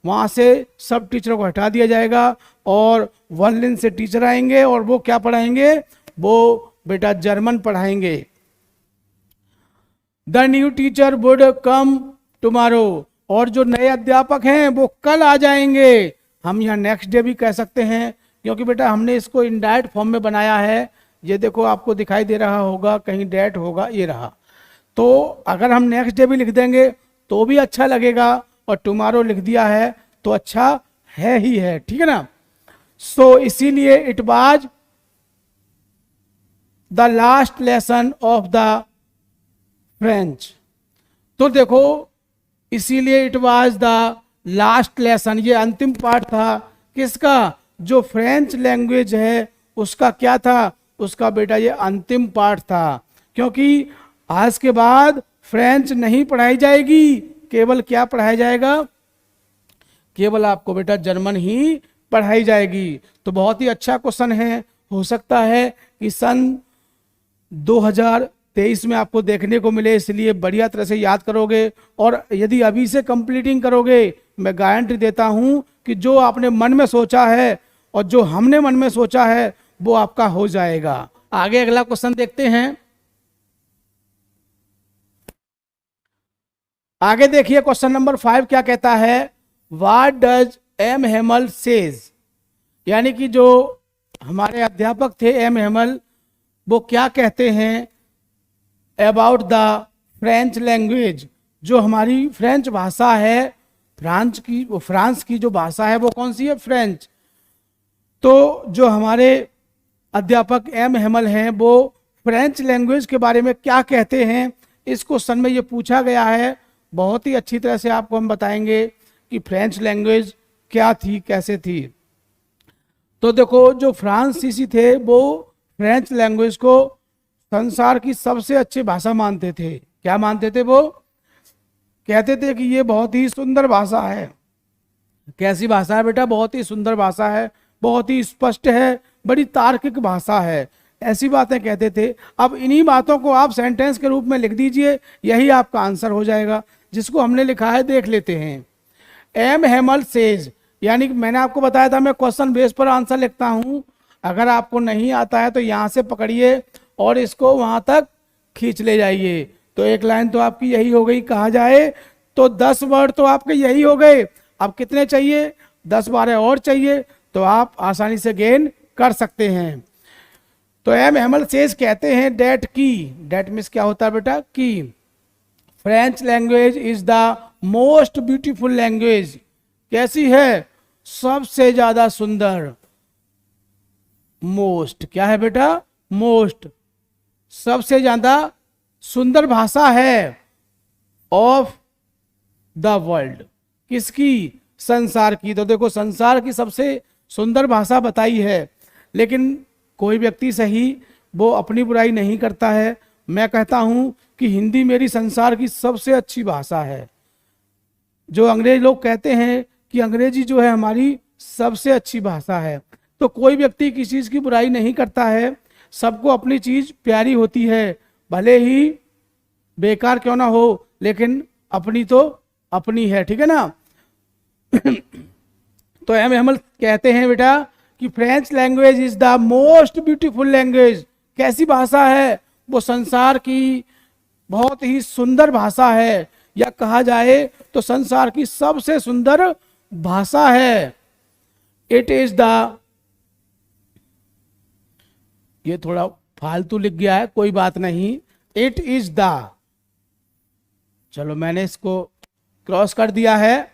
[SPEAKER 1] वहाँ से सब टीचरों को हटा दिया जाएगा और बर्लिन से टीचर आएंगे और वो क्या पढ़ाएंगे, वो बेटा जर्मन पढ़ाएंगे। The new teacher would come tomorrow, और जो नए अध्यापक हैं वो कल आ जाएंगे। हम यहाँ नेक्स्ट डे भी कह सकते हैं, क्योंकि बेटा हमने इसको इनडायरेक्ट फॉर्म में बनाया है। ये देखो आपको दिखाई दे रहा होगा, कहीं डेट होगा, ये रहा। तो अगर हम नेक्स्ट डे भी लिख देंगे तो भी अच्छा लगेगा और टुमारो लिख दिया है तो अच्छा है ही है, ठीक है ना। सो इसीलिए it was the last lesson of the French. तो देखो इसीलिए it was the last lesson, ये अंतिम पाठ था किसका, जो फ्रेंच लैंग्वेज है उसका क्या था, उसका बेटा ये अंतिम पाठ था। क्योंकि आज के बाद फ्रेंच नहीं पढ़ाई जाएगी, केवल क्या पढ़ाया जाएगा, केवल आपको बेटा जर्मन ही पढ़ाई जाएगी। तो बहुत ही अच्छा क्वेश्चन है, हो सकता है कि सन 2023 में आपको देखने को मिले, इसलिए बढ़िया तरह से याद करोगे। और यदि अभी से कंप्लीटिंग करोगे, मैं गारंटी देता हूं कि जो आपने मन में सोचा है और जो हमने मन में सोचा है वो आपका हो जाएगा। आगे अगला क्वेश्चन देखते हैं। आगे देखिए क्वेश्चन नंबर 5 क्या कहता है, what does M Hemal says, यानी कि जो हमारे अध्यापक थे एम हेमल, वो क्या कहते हैं अबाउट द फ्रेंच लैंग्वेज, जो हमारी फ्रेंच भाषा है, फ्रांस की जो भाषा है वो कौन सी है, फ्रेंच। तो जो हमारे अध्यापक एम हेमल हैं वो फ्रेंच लैंग्वेज के बारे में क्या कहते हैं, इस क्वेश्चन में ये पूछा गया है। बहुत ही अच्छी तरह से आपको हम बताएंगे कि फ्रेंच लैंग्वेज क्या थी, कैसे थी। तो देखो, जो फ्रांसीसी थे वो फ्रेंच लैंग्वेज को संसार की सबसे अच्छी भाषा मानते थे। क्या मानते थे वो, कहते थे कि ये बहुत ही सुंदर भाषा है। कैसी भाषा है बेटा, बहुत ही सुंदर भाषा है, बहुत ही स्पष्ट है, बड़ी तार्किक भाषा है, ऐसी बातें कहते थे। अब इन्हीं बातों को आप सेंटेंस के रूप में लिख दीजिए, यही आपका आंसर हो जाएगा। जिसको हमने लिखा है देख लेते हैं। एम हेमल सेज, यानी कि मैंने आपको बताया था मैं क्वेश्चन बेस पर आंसर लिखता हूं। अगर आपको नहीं आता है तो यहां से पकड़िए और इसको वहां तक खींच ले जाइए। तो एक लाइन तो आपकी यही हो गई, कहा जाए तो 10 वर्ड तो आपके यही हो गए। अब कितने चाहिए, 10-12 और चाहिए, तो आप आसानी से गेन कर सकते हैं। तो एम हेमल सेज कहते हैं डेट की, डेट मीन्स क्या होता है बेटा, की French language is the most beautiful language. कैसी है, सबसे ज्यादा सुंदर। मोस्ट क्या है बेटा, मोस्ट, सबसे ज्यादा सुंदर भाषा है ऑफ द वर्ल्ड, किसकी, संसार की। तो देखो, संसार की सबसे सुंदर भाषा बताई है, लेकिन कोई व्यक्ति सही वो अपनी बुराई नहीं करता है। मैं कहता हूं कि हिंदी मेरी संसार की सबसे अच्छी भाषा है। जो अंग्रेज लोग कहते हैं कि अंग्रेजी जो है हमारी सबसे अच्छी भाषा है, तो कोई व्यक्ति किसी चीज की बुराई नहीं करता है। सबको अपनी चीज प्यारी होती है, भले ही बेकार क्यों ना हो, लेकिन अपनी तो अपनी है, ठीक है ना। तो एम हेमल कहते हैं बेटा कि French language is the most beautiful language. कैसी भाषा है, वो संसार की बहुत ही सुंदर भाषा है, या कहा जाए तो संसार की सबसे सुंदर भाषा है। इट इज द, ये थोड़ा फालतू लिख गया है, कोई बात नहीं। इट इज द, चलो मैंने इसको क्रॉस कर दिया है।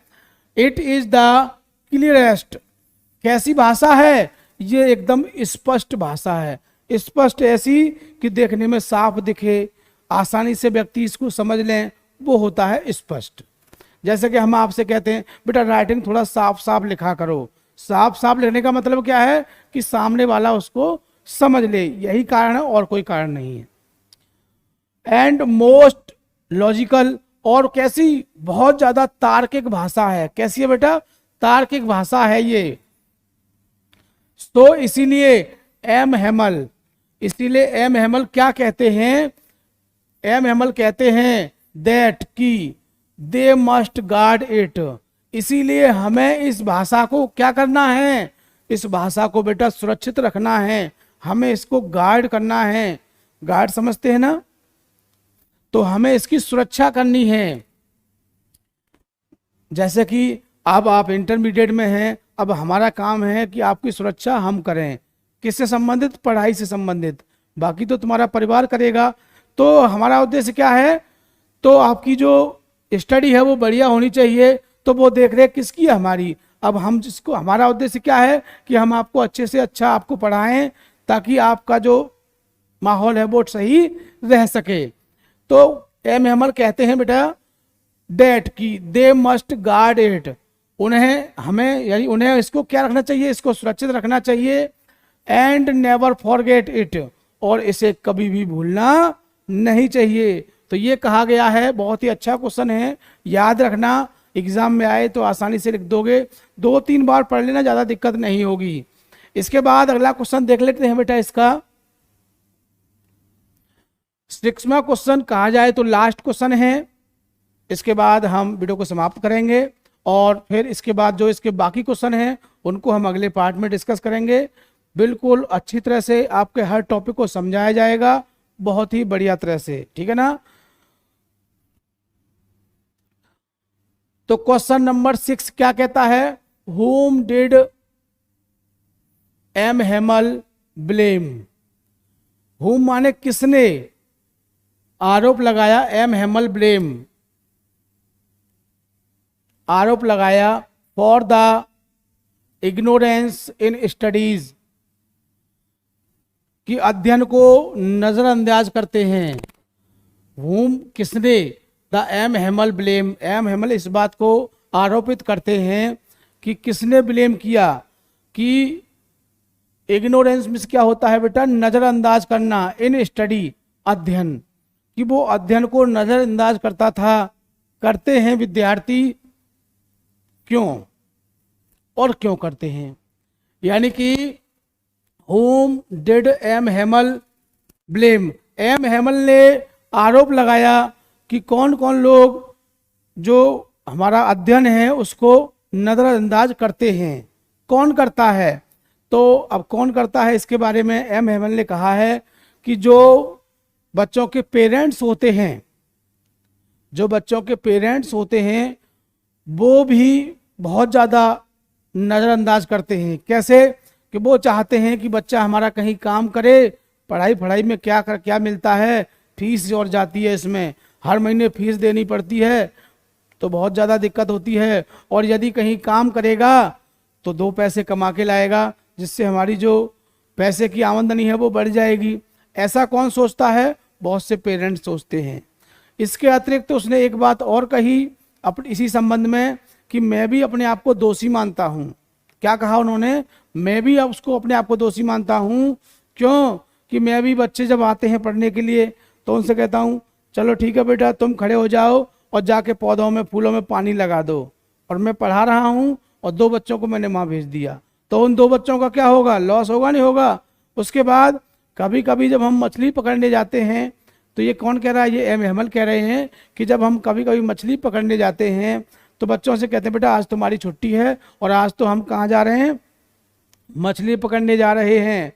[SPEAKER 1] इट इज द क्लियरेस्ट, कैसी भाषा है, ये एकदम स्पष्ट भाषा है। स्पष्ट ऐसी कि देखने में साफ दिखे, आसानी से व्यक्ति इसको समझ लें, वो होता है स्पष्ट। जैसे कि हम आपसे कहते हैं बेटा राइटिंग थोड़ा साफ साफ लिखा करो। साफ साफ लिखने का मतलब क्या है कि सामने वाला उसको समझ ले, यही कारण है और कोई कारण नहीं है। एंड मोस्ट लॉजिकल, और कैसी, बहुत ज्यादा तार्किक भाषा है। कैसी है बेटा, तार्किक भाषा है ये। तो इसीलिए एम हेमल, इसीलिए एम हेमल क्या कहते हैं, एम हेमल कहते हैं दैट की दे मस्ट गार्ड इट। इसीलिए हमें इस भाषा को क्या करना है, इस भाषा को बेटा सुरक्षित रखना है, हमें इसको गार्ड करना है। गार्ड समझते हैं ना, तो हमें इसकी सुरक्षा करनी है। जैसे कि अब आप इंटरमीडिएट में हैं, अब हमारा काम है कि आपकी सुरक्षा हम करें। किससे संबंधित, पढ़ाई से संबंधित, बाकी तो तुम्हारा परिवार करेगा। तो हमारा उद्देश्य क्या है, तो आपकी जो स्टडी है वो बढ़िया होनी चाहिए। तो वो देख रेख किसकी है, हमारी। अब हम जिसको, हमारा उद्देश्य क्या है कि हम आपको अच्छे से अच्छा आपको पढ़ाएं, ताकि आपका जो माहौल है वो सही रह सके। तो एम हेमल कहते हैं बेटा डेट की दे मस्ट गार्ड इट, उन्हें, हमें, यानी उन्हें इसको क्या रखना चाहिए, इसको सुरक्षित रखना चाहिए। एंड नेवर फॉरगेट इट, और इसे कभी भी भूलना नहीं चाहिए। तो ये कहा गया है, बहुत ही अच्छा क्वेश्चन है, याद रखना, एग्जाम में आए तो आसानी से लिख दोगे। 2-3 बार पढ़ लेना, ज्यादा दिक्कत नहीं होगी। इसके बाद अगला क्वेश्चन देख लेते हैं बेटा। इसका 6वां क्वेश्चन कहा जाए तो लास्ट क्वेश्चन है। इसके बाद हम वीडियो को समाप्त करेंगे, और फिर इसके बाद जो इसके बाकी क्वेश्चन हैं उनको हम अगले पार्ट में डिस्कस करेंगे। बिल्कुल अच्छी तरह से आपके हर टॉपिक को समझाया जाएगा, बहुत ही बढ़िया तरह से, ठीक है ना। तो क्वेश्चन नंबर 6 क्या कहता है, whom did M Hamel blame. whom माने किसने आरोप लगाया, एम हेमल ब्लेम आरोप लगाया for the ignorance in studies, कि अध्ययन को नजरअंदाज करते हैं। whom किसने, the M Hamel blame, M Hemal इस बात को आरोपित करते हैं कि किसने ब्लेम किया कि इग्नोरेंस मीन्स क्या होता है बेटा, नजरअंदाज करना, इन स्टडी अध्ययन, कि वो अध्ययन को नजरअंदाज करता था, करते हैं विद्यार्थी, क्यों और क्यों करते हैं। यानी कि whom did M Hamel blame, M Hamel ने आरोप लगाया कि कौन कौन लोग जो हमारा अध्ययन है उसको नजरअंदाज करते हैं, कौन करता है। तो अब कौन करता है इसके बारे में एम हेमल ने कहा है कि जो बच्चों के पेरेंट्स होते हैं, जो बच्चों के पेरेंट्स होते हैं वो भी बहुत ज़्यादा नज़रअंदाज करते हैं। कैसे कि वो चाहते हैं कि बच्चा हमारा कहीं काम करे, पढ़ाई में क्या मिलता है, फीस और जाती है, इसमें हर महीने फीस देनी पड़ती है तो बहुत ज़्यादा दिक्कत होती है, और यदि कहीं काम करेगा तो 2 पैसे कमा के लाएगा, जिससे हमारी जो पैसे की आमदनी है वो बढ़ जाएगी। ऐसा कौन सोचता है, बहुत से पेरेंट्स सोचते हैं। इसके अतिरिक्त तो उसने एक बात और कही अपने इसी संबंध में कि मैं भी अपने आप को दोषी मानता हूँ। क्या कहा उन्होंने, मैं भी अब उसको अपने आप को दोषी मानता हूँ। क्यों कि मैं भी बच्चे जब आते हैं पढ़ने के लिए तो उनसे कहता हूँ चलो ठीक है बेटा तुम खड़े हो जाओ और जाके पौधों में फूलों में पानी लगा दो, और मैं पढ़ा रहा हूँ और 2 बच्चों को मैंने वहाँ भेज दिया, तो उन 2 बच्चों का क्या होगा, लॉस होगा नहीं होगा। उसके बाद कभी कभी जब हम मछली पकड़ने जाते हैं, तो ये कौन कह रहा है, ये एम हेमल कह रहे हैं कि जब हम कभी कभी मछली पकड़ने जाते हैं तो बच्चों से कहते हैं बेटा आज तुम्हारी छुट्टी है और आज तो हम कहाँ जा रहे हैं, मछली पकड़ने जा रहे हैं।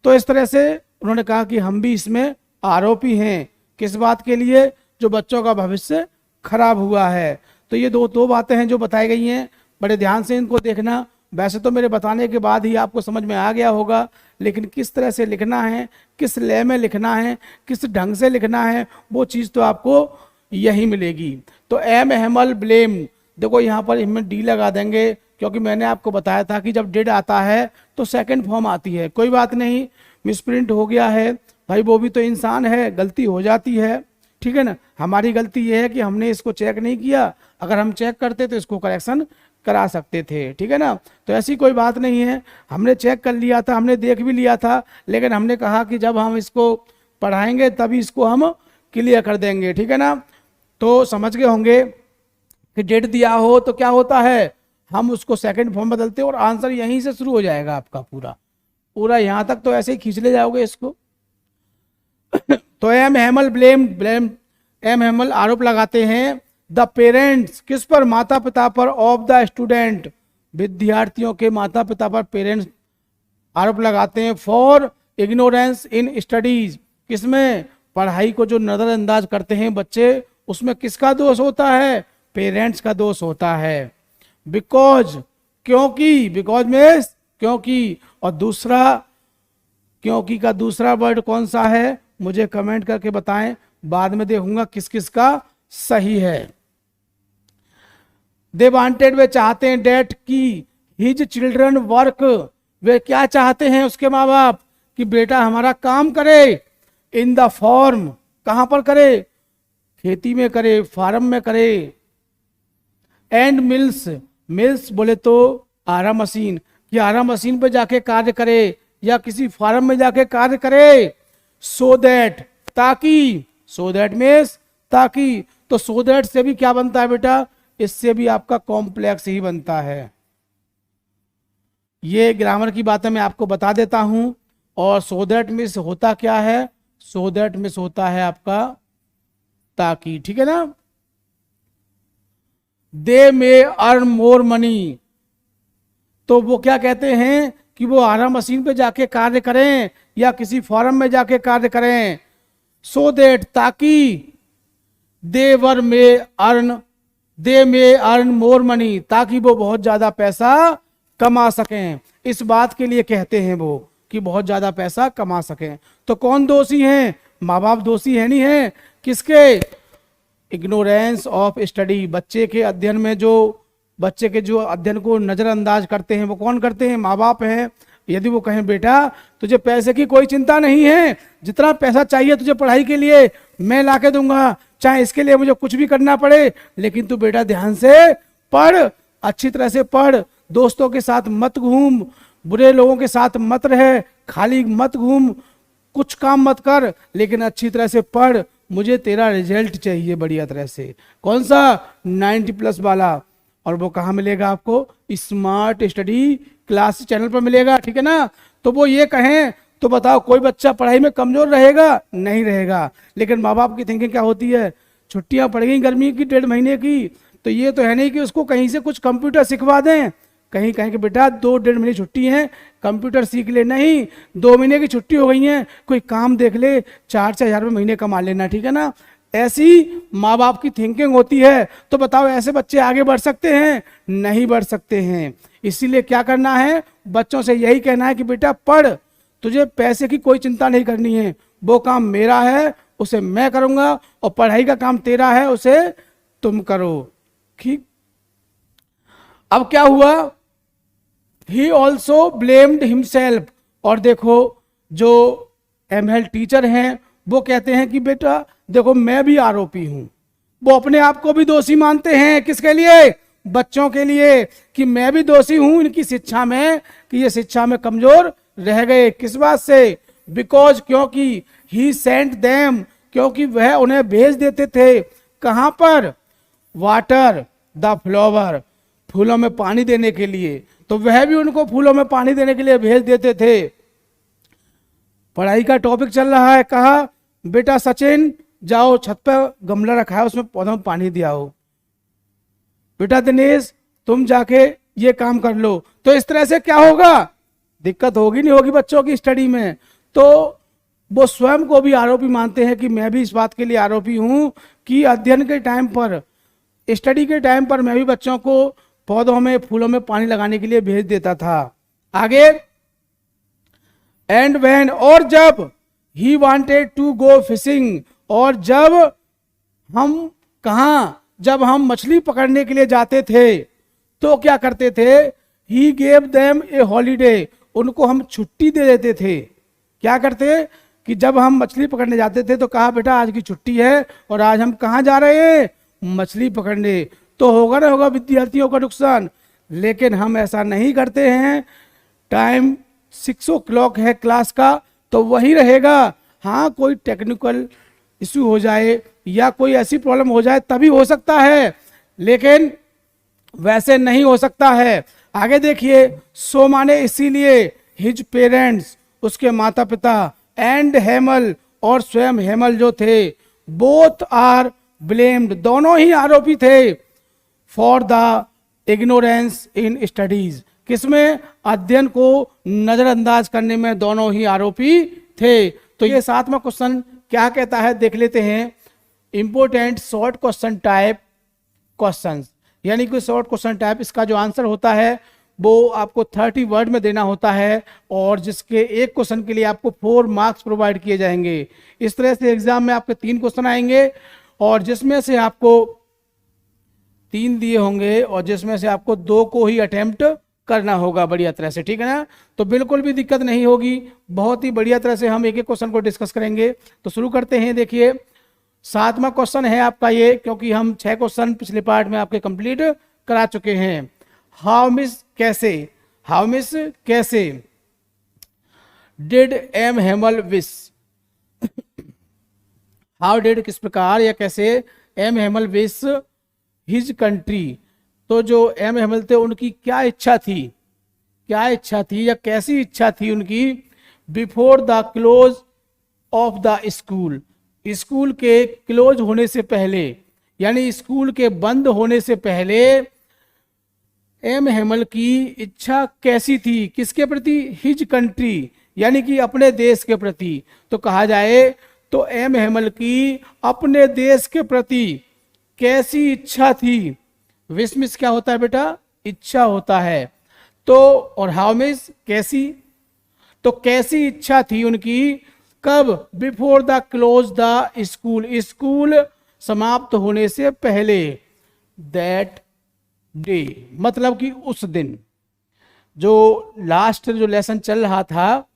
[SPEAKER 1] तो इस तरह से उन्होंने कहा कि हम भी इसमें आरोपी हैं। किस बात के लिए, जो बच्चों का भविष्य खराब हुआ है। तो ये दो बातें हैं जो बताई गई हैं, बड़े ध्यान से इनको देखना। वैसे तो मेरे बताने के बाद ही आपको समझ में आ गया होगा, लेकिन किस तरह से लिखना है, किस लय में लिखना है, किस ढंग से लिखना है, वो चीज़ तो आपको यही मिलेगी। तो एम हेमल ब्लेम, देखो यहाँ पर इनमें डी लगा देंगे, क्योंकि मैंने आपको बताया था कि जब डिड आता है तो सेकंड फॉर्म आती है। कोई बात नहीं, मिसप्रिंट हो गया है भाई, वो भी तो इंसान है, गलती हो जाती है, ठीक है ना। हमारी गलती ये है कि हमने इसको चेक नहीं किया, अगर हम चेक करते तो इसको करेक्शन करा सकते थे, ठीक है ना। तो ऐसी कोई बात नहीं है, हमने चेक कर लिया था, हमने देख भी लिया था, लेकिन हमने कहा कि जब हम इसको पढ़ाएंगे तभी इसको हम क्लियर कर देंगे, ठीक है ना। तो समझ गए होंगे कि डेट दिया हो तो क्या होता है, हम उसको सेकंड फॉर्म बदलते हैं और आंसर यहीं से शुरू हो जाएगा आपका पूरा यहाँ तक, तो ऐसे ही खींच ले जाओगे इसको। तो M Hamel blame M Hemal आरोप लगाते हैं द पेरेंट्स, किस पर, माता पिता पर, ऑफ द स्टूडेंट, विद्यार्थियों के माता पिता पर पेरेंट्स आरोप लगाते हैं, फॉर इग्नोरेंस इन स्टडीज, किसमें, पढ़ाई को जो नजरअंदाज करते हैं बच्चे, उसमें किसका दोष होता है, पेरेंट्स का दोष होता है। बिकॉज, क्योंकि, बिकॉज में क्योंकि, और दूसरा क्योंकि का दूसरा वर्ड कौन सा है मुझे कमेंट करके बताएं, बाद में देखूंगा किस किस का सही है। दे वांटेड, वे चाहते हैं, डेट की हिज चिल्ड्रन वर्क, वे क्या चाहते हैं उसके माँ बाप, कि बेटा हमारा काम करे, इन द फॉर्म, कहां पर करे, खेती में करे, फार्म में करे, एंड मिल्स, मिल्स बोले तो आरा मशीन, कि आरा मशीन पे जाके कार्य करे या किसी फार्म में जाके कार्य करे, सो दैट, ताकि, सो दैट मीन्स ताकि, तो सो दैट से भी क्या बनता है बेटा, इससे भी आपका कॉम्प्लेक्स ही बनता है। ये ग्रामर की बातें मैं आपको बता देता हूं। और सो दैट मीन्स होता क्या है, सो दैट मीन्स होता है आपका ताकि, ठीक है ना। दे मे अर्न मोर मनी, तो वो क्या कहते हैं कि वो आरा मशीन पे जाके कार्य करें या किसी फॉर्म में जाके कार्य करें, सो दैट, ताकि, दे वर मे अर्न दे मे अर्न मोर मनी, ताकि वो बहुत ज्यादा पैसा कमा सकें। इस बात के लिए कहते हैं वो कि बहुत ज्यादा पैसा कमा सकें। तो कौन दोषी हैं? माँ बाप दोषी है नहीं है? किसके? इग्नोरेंस ऑफ स्टडी, बच्चे के अध्ययन में बच्चे के जो अध्ययन को नजरअंदाज करते हैं वो कौन करते हैं? माँ बाप हैं। यदि वो कहें बेटा तुझे पैसे की कोई चिंता नहीं है, जितना पैसा चाहिए तुझे पढ़ाई के लिए मैं ला के दूंगा, चाहे इसके लिए मुझे कुछ भी करना पड़े, लेकिन तू बेटा ध्यान से पढ़, अच्छी तरह से पढ़, दोस्तों के साथ मत घूम, बुरे लोगों के साथ मत रहे, खाली मत घूम, कुछ काम मत कर, लेकिन अच्छी तरह से पढ़, मुझे तेरा रिजल्ट चाहिए बढ़िया तरह से। कौन सा? 90+ वाला। और वो कहाँ मिलेगा आपको? स्मार्ट स्टडी क्लास चैनल पर मिलेगा, ठीक है ना। तो वो ये कहें तो बताओ कोई बच्चा पढ़ाई में कमजोर रहेगा? नहीं रहेगा। लेकिन माँ बाप की थिंकिंग क्या होती है? छुट्टियां पड़ गई गर्मी की 1.5 महीने की, तो ये तो है नहीं कि उसको कहीं से कुछ कंप्यूटर सिखवा दें, कहीं कहें कि बेटा 2-1.5 महीने छुट्टी है, कंप्यूटर सीख ले। नहीं, 2 महीने की छुट्टी हो गई है, कोई काम देख ले, 4-4 हज़ार रुपये महीने कमा लेना, ठीक है ना। ऐसी माँ बाप की थिंकिंग होती है। तो बताओ ऐसे बच्चे आगे बढ़ सकते हैं? नहीं बढ़ सकते हैं। इसीलिए क्या करना है? बच्चों से यही कहना है कि बेटा पढ़, तुझे पैसे की कोई चिंता नहीं करनी है, वो काम मेरा है उसे मैं करूंगा, और पढ़ाई का काम तेरा है उसे तुम करो, ठीक। अब क्या हुआ? He also blamed himself. और देखो जो एमएल टीचर हैं वो कहते हैं कि बेटा देखो मैं भी आरोपी हूं। वो अपने आप को भी दोषी मानते हैं। किसके लिए? बच्चों के लिए, कि मैं भी दोषी हूं इनकी शिक्षा में, कि ये शिक्षा में कमजोर रह गए। किस बात से? बिकॉज, क्योंकि ही सेंट देम, क्योंकि वह उन्हें भेज देते थे। कहां पर? वाटर द फ्लावर, फूलों में पानी देने के लिए। तो वह भी उनको फूलों में पानी देने के लिए भेज देते थे। पढ़ाई का टॉपिक चल रहा है, कहा बेटा सचिन जाओ छत पर गमला रखा है उसमें पौधों में पानी दिया हो, बेटा दिनेश तुम जाके ये काम कर लो। तो इस तरह से क्या होगा? दिक्कत होगी नहीं होगी बच्चों की स्टडी में। तो वो स्वयं को भी आरोपी मानते हैं कि मैं भी इस बात के लिए आरोपी हूं कि अध्ययन के टाइम पर, स्टडी के टाइम पर मैं भी बच्चों को पौधों में फूलों में पानी लगाने के लिए भेज देता था। आगे, एंड व्हेन, और जब, he wanted to go fishing, और जब हम कहा, जब हम मछली पकड़ने के लिए जाते थे तो क्या करते थे? He gave them A holiday, उनको हम छुट्टी दे देते थे। क्या करते? कि जब हम मछली पकड़ने जाते थे तो कहा बेटा आज की छुट्टी है और आज हम कहाँ जा रहे हैं? मछली पकड़ने। तो होगा ना होगा विद्यार्थियों का नुकसान, लेकिन हम ऐसा नहीं करते हैं। टाइम 6 o'clock है क्लास का, तो वही रहेगा। हाँ, कोई टेक्निकल इशू हो जाए या कोई ऐसी प्रॉब्लम हो जाए तभी हो सकता है, लेकिन वैसे नहीं हो सकता है। आगे देखिए, सो माने इसीलिए, हिज पेरेंट्स, उसके माता पिता, एंड हेमल, और स्वयं हेमल जो थे, बोथ आर ब्लेम्ड, दोनों ही आरोपी थे, for the ignorance in studies, किसमें? अध्ययन को नजरअंदाज करने में दोनों ही आरोपी थे। तो ये 7वां क्वेश्चन क्या कहता है देख लेते हैं। Important short question type questions, यानी कि शॉर्ट क्वेश्चन टाइप, इसका जो आंसर होता है वो आपको 30 वर्ड में देना होता है, और जिसके एक क्वेश्चन के लिए आपको 4 मार्क्स प्रोवाइड किए जाएंगे। इस तरह से एग्जाम में आपके 3 क्वेश्चन आएंगे, और जिसमें से आपको 3 दिए होंगे, और जिसमें से आपको 2 को ही अटेम्प्ट करना होगा बढ़िया तरह से, ठीक है ना। तो बिल्कुल भी दिक्कत नहीं होगी, बहुत ही बढ़िया तरह से हम एक एक क्वेश्चन को डिस्कस करेंगे। तो शुरू करते हैं। देखिए 7वां क्वेश्चन है आपका ये, क्योंकि हम 6 क्वेश्चन पिछले पार्ट में आपके कंप्लीट करा चुके हैं। हाउ मिस कैसे, हाउ मिस कैसे did M Hamel wish, how did किस प्रकार या कैसे, M Hamel wish his country, तो जो एम हेमल थे उनकी क्या इच्छा थी, क्या इच्छा थी या कैसी इच्छा थी उनकी, before the close of the school, school के क्लोज होने से पहले, यानी स्कूल के बंद होने से पहले एम हेमल की इच्छा कैसी थी, किसके प्रति? हिज कंट्री, यानी कि अपने देश के प्रति। तो कहा जाए तो एम हेमल की अपने देश के प्रति कैसी इच्छा थी, विश मीन्स क्या होता है बेटा, इच्छा होता है। तो और हाउ मीन्स कैसी, तो कैसी इच्छा थी उनकी, कब, before the close the school, school समाप्त होने से पहले, दैट डे मतलब कि उस दिन। जो लास्ट जो लेसन चल रहा था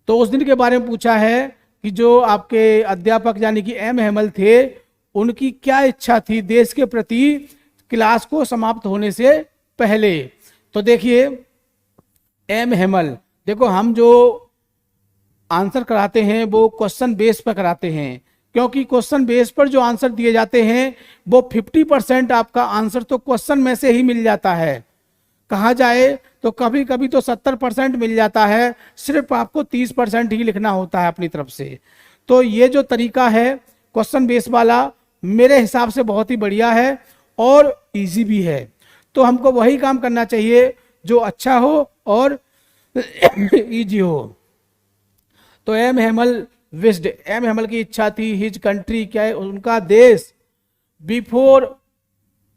[SPEAKER 1] तो उस दिन के बारे में पूछा है कि जो आपके अध्यापक यानी कि एम हेमल थे, उनकी क्या इच्छा थी देश के प्रति क्लास को समाप्त होने से पहले। तो देखिए एम हेमल, देखो हम जो आंसर कराते हैं वो क्वेश्चन बेस पर कराते हैं, क्योंकि क्वेश्चन बेस पर जो आंसर दिए जाते हैं वो 50% आपका आंसर तो क्वेश्चन में से ही मिल जाता है। कहा जाए तो कभी कभी तो 70% मिल जाता है, सिर्फ आपको 30% ही लिखना होता है अपनी तरफ से। तो ये जो तरीका है क्वेश्चन बेस वाला मेरे हिसाब से बहुत ही बढ़िया है और इजी भी है। तो हमको वही काम करना चाहिए जो अच्छा हो और इजी हो। तो M Hemal wished, M Hemal की इच्छा थी, हिज कंट्री क्या है, उनका देश, before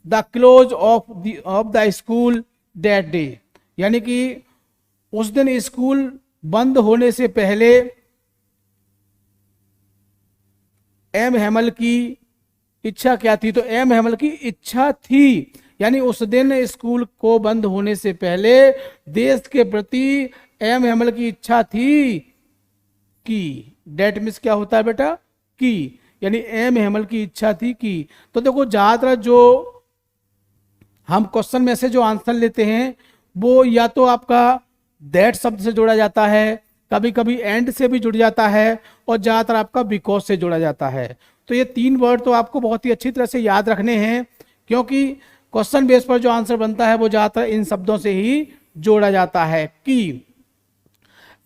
[SPEAKER 1] the close of the school that day, यानी कि उस दिन स्कूल बंद होने से पहले एम हेमल की इच्छा क्या थी, तो एम हेमल की इच्छा थी यानी उस दिन स्कूल को बंद होने से पहले देश के प्रति एम हेमल की इच्छा थी कि, डेट मीन्स क्या होता है बेटा, की, यानी एम हेमल की इच्छा थी कि। तो देखो ज्यादातर जो हम क्वेश्चन में से जो आंसर लेते हैं वो या तो आपका दैट शब्द से जोड़ा जाता है, कभी कभी एंड से भी जुड़ जाता है, और ज्यादातर आपका बिकॉज से जोड़ा जाता है। तो ये 3 वर्ड तो आपको बहुत ही अच्छी तरह से याद रखने हैं, क्योंकि क्वेश्चन बेस पर जो आंसर बनता है वो ज्यादातर इन शब्दों से ही जोड़ा जाता है। कि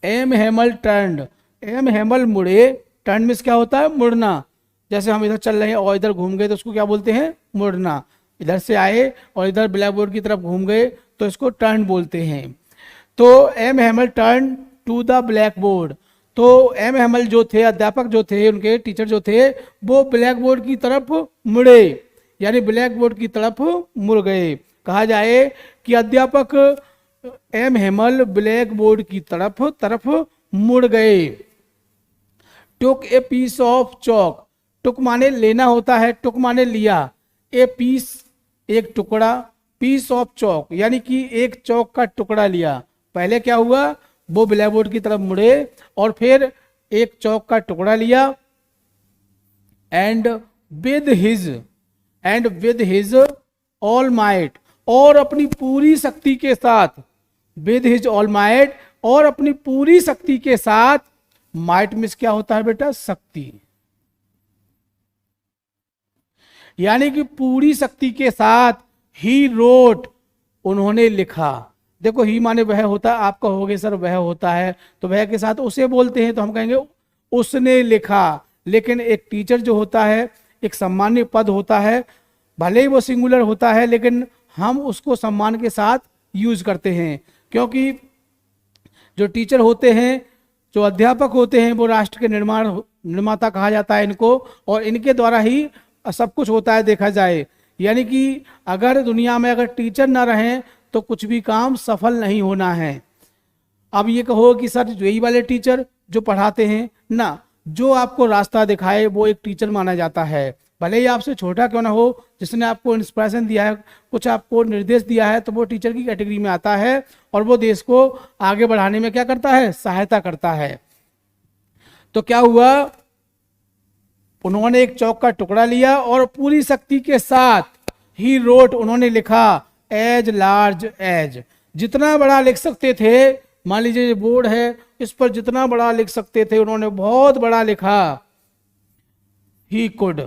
[SPEAKER 1] M Hemal turned, M Hemal मुड़े, टर्न मीन्स क्या होता है, मुड़ना। जैसे हम इधर चल रहे हैं और इधर घूम गए तो उसको क्या बोलते हैं, मुड़ना। इधर से आए और इधर ब्लैक बोर्ड की तरफ घूम गए तो इसको टर्न बोलते हैं। तो M Hamel turn to the blackboard, तो एम हेमल जो थे, अध्यापक जो थे, उनके टीचर जो थे, वो ब्लैक बोर्ड की तरफ मुड़े, यानी ब्लैक बोर्ड की तरफ मुड़ गए। कहा जाए कि अध्यापक एम हेमल ब्लैक बोर्ड की तरफ मुड़ गए। टुक ए पीस ऑफ चॉक, टुक माने लेना होता है, टुक माने लिया, ए पीस एक टुकड़ा, पीस ऑफ चॉक यानी कि एक चौक का टुकड़ा लिया। पहले क्या हुआ, वो ब्लैक बोर्ड की तरफ मुड़े और फिर एक चौक का टुकड़ा लिया, and with his all might, और अपनी पूरी शक्ति के साथ, विद हिज ऑल माइट और अपनी पूरी शक्ति के साथ, माइट मीन्स क्या होता है बेटा, शक्ति, यानी कि पूरी शक्ति के साथ ही रोट, उन्होंने लिखा। देखो ही माने वह होता है, आप कहोगे सर वह होता है तो वह के साथ उसे बोलते हैं तो हम कहेंगे उसने लिखा। लेकिन एक टीचर जो होता है एक सम्मान्य पद होता है, भले ही वो सिंगुलर होता है लेकिन हम उसको सम्मान के साथ यूज करते हैं, क्योंकि जो टीचर होते हैं, जो अध्यापक होते हैं, वो राष्ट्र के निर्माता कहा जाता है इनको, और इनके द्वारा ही सब कुछ होता है देखा जाए। यानी कि अगर दुनिया में अगर टीचर ना रहें तो कुछ भी काम सफल नहीं होना है। अब ये कहो कि सर यही वाले टीचर जो पढ़ाते हैं ना, जो आपको रास्ता दिखाए वो एक टीचर माना जाता है, भले ही आपसे छोटा क्यों ना हो, जिसने आपको इंस्पिरेशन दिया है, कुछ आपको निर्देश दिया है, तो वो टीचर की कैटेगरी में आता है और वो देश को आगे बढ़ाने में क्या करता है, सहायता करता है। तो क्या हुआ, उन्होंने एक चौक का टुकड़ा लिया और पूरी शक्ति के साथ ही रोट, उन्होंने लिखा, एज लार्ज एज, जितना बड़ा लिख सकते थे। मान लीजिए ये बोर्ड है, इस पर जितना बड़ा लिख सकते थे उन्होंने बहुत बड़ा लिखा। ही कुड,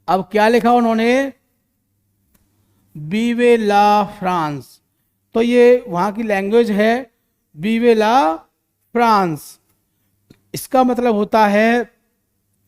[SPEAKER 1] अब क्या लिखा उन्होंने, बीवे ला फ्रांस, तो ये वहां की लैंग्वेज है, बीवे ला फ्रांस। इसका मतलब होता है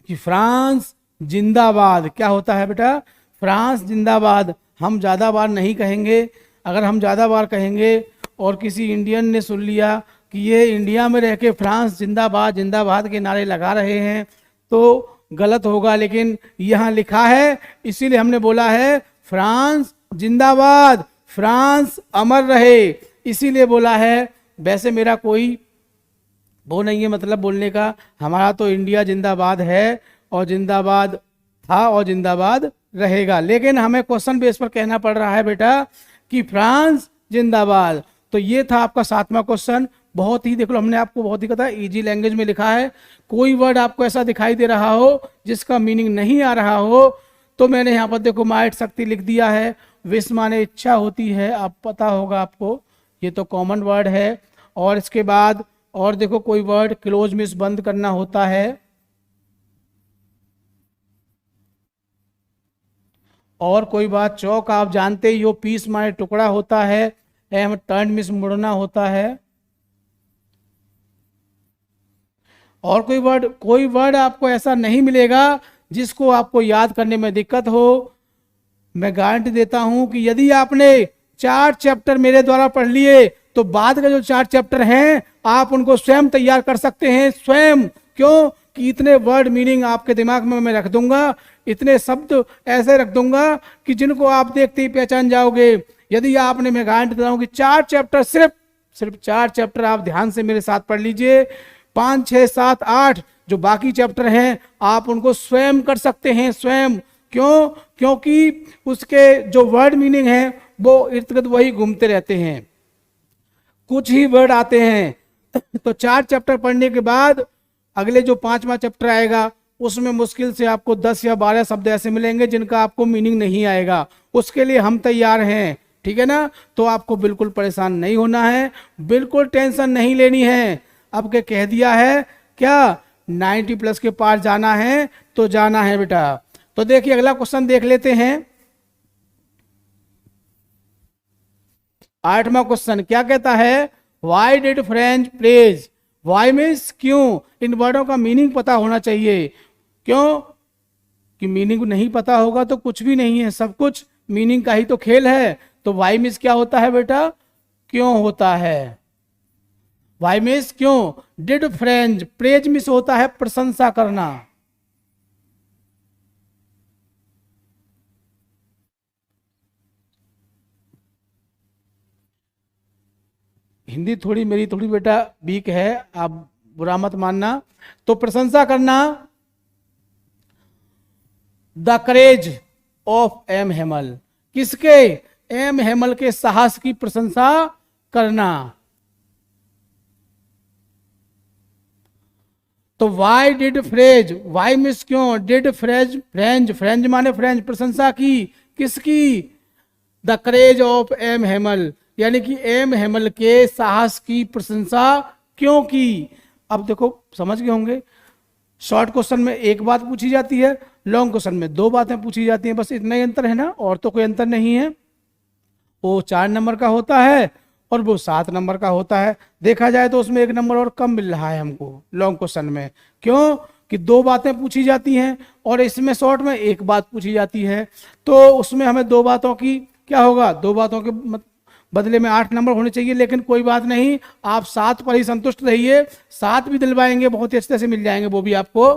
[SPEAKER 1] कि फ्रांस जिंदाबाद। क्या होता है बेटा, फ्रांस जिंदाबाद। हम ज़्यादा बार नहीं कहेंगे, अगर हम ज़्यादा बार कहेंगे और किसी इंडियन ने सुन लिया कि ये इंडिया में रह के फ्रांस जिंदाबाद जिंदाबाद के नारे लगा रहे हैं, तो गलत होगा, लेकिन यहाँ लिखा है इसीलिए हमने बोला है फ्रांस जिंदाबाद, फ्रांस अमर रहे, इसीलिए बोला है। वैसे मेरा कोई वो नहीं है मतलब बोलने का, हमारा तो इंडिया जिंदाबाद है और जिंदाबाद था और जिंदाबाद रहेगा, लेकिन हमें क्वेश्चन बेस पर कहना पड़ रहा है बेटा कि फ्रांस जिंदाबाद। तो ये था आपका 7वां क्वेश्चन। बहुत ही देख लो, हमने आपको बहुत ही कहा इजी लैंग्वेज में लिखा है। कोई वर्ड आपको ऐसा दिखाई दे रहा हो जिसका मीनिंग नहीं आ रहा हो तो मैंने यहाँ पर देखो माइट शक्ति लिख दिया है। विश माने इच्छा होती है, आप पता होगा आपको, ये तो कॉमन वर्ड है। और इसके बाद और देखो कोई वर्ड क्लोज मिस बंद करना होता है, और कोई बात चौक आप जानते ही हो, पीस माने टुकड़ा होता है, एम टर्न मिस मुड़ना होता है। और कोई वर्ड आपको ऐसा नहीं मिलेगा जिसको आपको याद करने में दिक्कत हो। मैं गारंटी देता हूं कि यदि आपने 4 चैप्टर मेरे द्वारा पढ़ लिए तो बाद के जो 4 चैप्टर हैं आप उनको स्वयं तैयार कर सकते हैं, स्वयं। क्यों कि इतने वर्ड मीनिंग आपके दिमाग में मैं रख दूंगा, इतने शब्द ऐसे रख दूंगा कि जिनको आप देखते ही पहचान जाओगे। यदि आपने, मैं गारंटी देता हूं कि 4 चैप्टर, सिर्फ 4 चैप्टर आप ध्यान से मेरे साथ पढ़ लीजिए, 5, 6, 7, 8 जो बाकी चैप्टर हैं आप उनको स्वयं कर सकते हैं, स्वयं। क्यों? क्योंकि उसके जो वर्ड मीनिंग है वो इर्द गिर्द वही घूमते रहते हैं, कुछ ही वर्ड आते हैं। तो 4 चैप्टर पढ़ने के बाद अगले जो 5वां चैप्टर आएगा उसमें मुश्किल से आपको 10 या 12 शब्द ऐसे मिलेंगे जिनका आपको मीनिंग नहीं आएगा। उसके लिए हम तैयार हैं, ठीक है ना? तो आपको बिल्कुल परेशान नहीं होना है, बिल्कुल टेंशन नहीं लेनी है। अब के कह दिया है क्या 90+ के पार जाना है तो जाना है बेटा। तो देखिए अगला क्वेश्चन देख लेते हैं। 8वां क्वेश्चन क्या कहता है? Why did French praise? Why means क्यों। इन वर्डों का मीनिंग पता होना चाहिए। क्यों कि मीनिंग नहीं पता होगा तो कुछ भी नहीं है, सब कुछ मीनिंग का ही तो खेल है। तो वाई मीन्स क्या होता है बेटा? क्यों होता है। वाई मीन्स क्यों। डिड फ्रेंच, प्रेज मीन्स होता है प्रशंसा करना। हिंदी थोड़ी मेरी थोड़ी बेटा वीक है, आप बुरा मत मानना। तो प्रशंसा करना, the courage of M Hamel. किसके? एम हेमल के साहस की प्रशंसा करना। तो why did praise, why means क्यों, डिड फ्रेज फ्रेंच, फ्रेंच माने फ्रेंच, प्रशंसा की किसकी? The courage of M Hamel, यानी कि एम हेमल के साहस की प्रशंसा क्यों की। अब देखो समझ गए होंगे, शॉर्ट क्वेश्चन में एक बात पूछी जाती है, लॉन्ग क्वेश्चन में 2 बातें पूछी जाती हैं, बस इतना ही अंतर है ना, और तो कोई अंतर नहीं है। वो 4 नंबर का होता है और वो 7 नंबर का होता है। देखा जाए तो उसमें 1 नंबर और कम मिल रहा है हमको लॉन्ग क्वेश्चन में। क्यों कि 2 बातें पूछी जाती हैं और इसमें शॉर्ट में 1 बात पूछी जाती है। तो उसमें हमें 2 बातों की क्या होगा, 2 बातों के बदले में 8 नंबर होने चाहिए, लेकिन कोई बात नहीं, आप 7 पर ही संतुष्ट रहिए। 7 भी दिलवाएंगे, बहुत ही अच्छे से मिल जाएंगे वो भी आपको।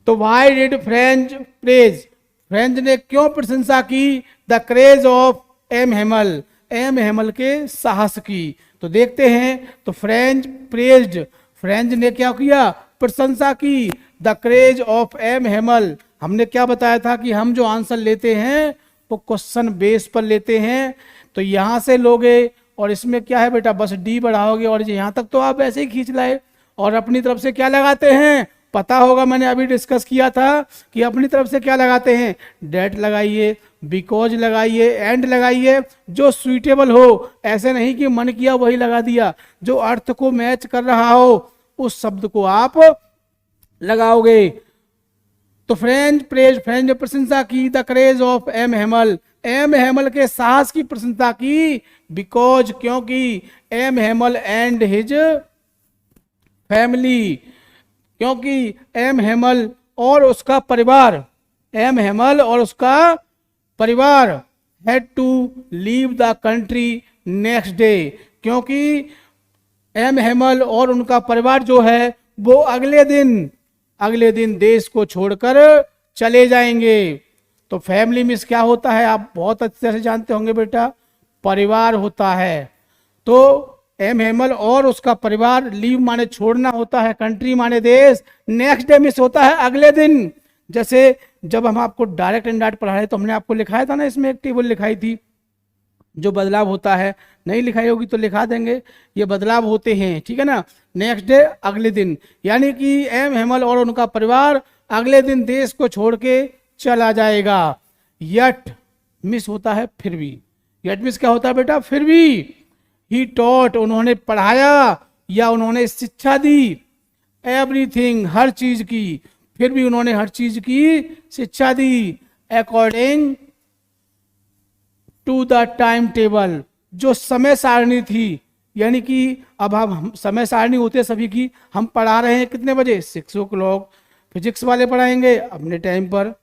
[SPEAKER 1] तो why did French praise, French ने क्यों प्रशंसा की the courage of M Hamel, M Hamel के साहस की। तो देखते हैं, तो फ्रेंच प्रेज्ड, फ्रेंच ने क्या किया? प्रशंसा की the courage of M Hemal. हमने क्या बताया था कि हम जो आंसर लेते हैं वो क्वेश्चन बेस पर लेते हैं। तो यहां से लोगे और इसमें क्या है बेटा, बस डी बढ़ाओगे और यहां तक तो आप ऐसे ही खींच लाए। और अपनी तरफ से क्या लगाते हैं, पता होगा, मैंने अभी डिस्कस किया था कि अपनी तरफ से क्या लगाते हैं, डेट लगाइए, बिकॉज लगाइए, एंड लगाइए, जो सुइटेबल हो। ऐसे नहीं कि मन किया वही लगा दिया, जो अर्थ को मैच कर रहा हो उस शब्द को आप लगाओगे। तो फ्रेंच प्रेज, फ्रेंच ने प्रशंसा की the courage of M Hamel, M Hamel के साहस की प्रशंसा की। बिकॉज, क्योंकि M Hamel and his family, क्योंकि एम हेमल और उसका परिवार, एम हेमल और उसका परिवार had to leave the country next day, क्योंकि एम हेमल और उनका परिवार जो है वो अगले दिन अगले दिन देश को छोड़कर चले जाएंगे। तो फैमिली मीन्स क्या होता है, आप बहुत अच्छे से जानते होंगे बेटा, परिवार होता है। तो एम हेमल और उसका परिवार, लीव माने छोड़ना होता है, कंट्री माने देश, नेक्स्ट डे मीन्स होता है अगले दिन। जैसे जब हम आपको डायरेक्ट इनडायरेक्ट पढ़ा रहे तो हमने आपको लिखाया था ना, इसमें एक टेबल लिखाई थी, जो बदलाव होता है, नहीं लिखाई होगी तो लिखा देंगे, ये बदलाव होते हैं, ठीक है ना। नेक्स्ट डे अगले दिन, यानी कि एम हेमल और उनका परिवार अगले दिन देश को छोड़ के चला जाएगा। यट मिस होता है फिर भी, यट मिस क्या होता है बेटा, फिर भी। ही टॉट उन्होंने पढ़ाया या उन्होंने शिक्षा दी, एवरीथिंग हर चीज की, फिर भी उन्होंने हर चीज की शिक्षा दी, according to the time table, जो समय सारणी थी। यानी कि अब हम समय सारणी होती है सभी की, हम पढ़ा रहे हैं कितने बजे, 6 o'clock। फिजिक्स वाले पढ़ाएंगे अपने टाइम पर,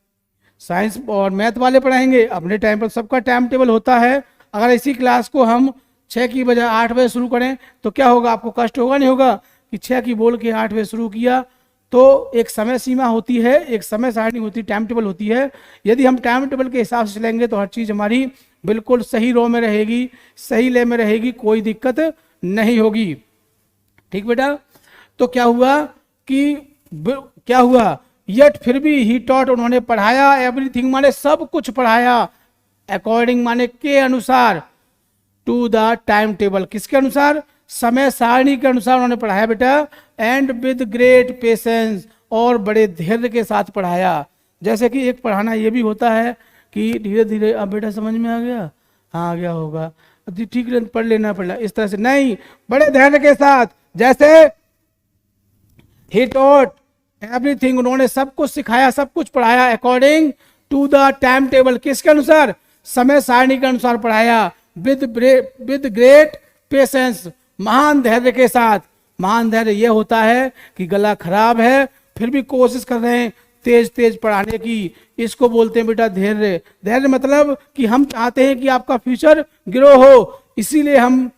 [SPEAKER 1] साइंस और मैथ वाले पढ़ाएंगे अपने टाइम पर, सबका टाइम टेबल होता है। अगर इसी क्लास को हम 6 की बजाय 8 बजे शुरू करें तो क्या होगा, आपको कष्ट होगा नहीं होगा कि 6 की बोल के 8 बजे शुरू किया। तो एक समय सीमा होती है, एक समय सारणी होती है, टाइम टेबल होती है। यदि हम टाइम टेबल के हिसाब से चलेंगे तो हर चीज़ हमारी बिल्कुल सही रो में रहेगी, सही ले में रहेगी, कोई दिक्कत नहीं होगी। ठीक बेटा। तो क्या हुआ कि क्या हुआ, यट फिर भी, ही टॉट उन्होंने पढ़ाया, एवरीथिंग माने सब कुछ पढ़ाया, अकॉर्डिंग माने के अनुसार, टू द टाइम टेबल किसके अनुसार, समय सारणी के अनुसार उन्होंने पढ़ाया बेटा, एंड विद ग्रेट पेशेंस और बड़े धैर्य के साथ पढ़ाया। जैसे कि एक पढ़ाना ये भी होता है कि धीरे धीरे, अब बेटा समझ में आ गया, हाँ आ गया होगा, ठीक है पढ़ लेना पड़ेगा, इस तरह से नहीं, बड़े धैर्य के साथ। जैसे ही टॉट एवरीथिंग उन्होंने सब कुछ सिखाया, सब कुछ पढ़ाया, according to the time table किसके अनुसार, समय सारणी के अनुसार पढ़ाया, विद ग्रेट पेशेंस महान धैर्य के साथ। महान धैर्य यह होता है कि गला खराब है फिर भी कोशिश कर रहे हैं तेज तेज पढ़ाने की, इसको बोलते हैं बेटा धैर्य। धैर्य मतलब कि हम चाहते हैं कि आपका फ्यूचर ग्रो हो, इसीलिए हम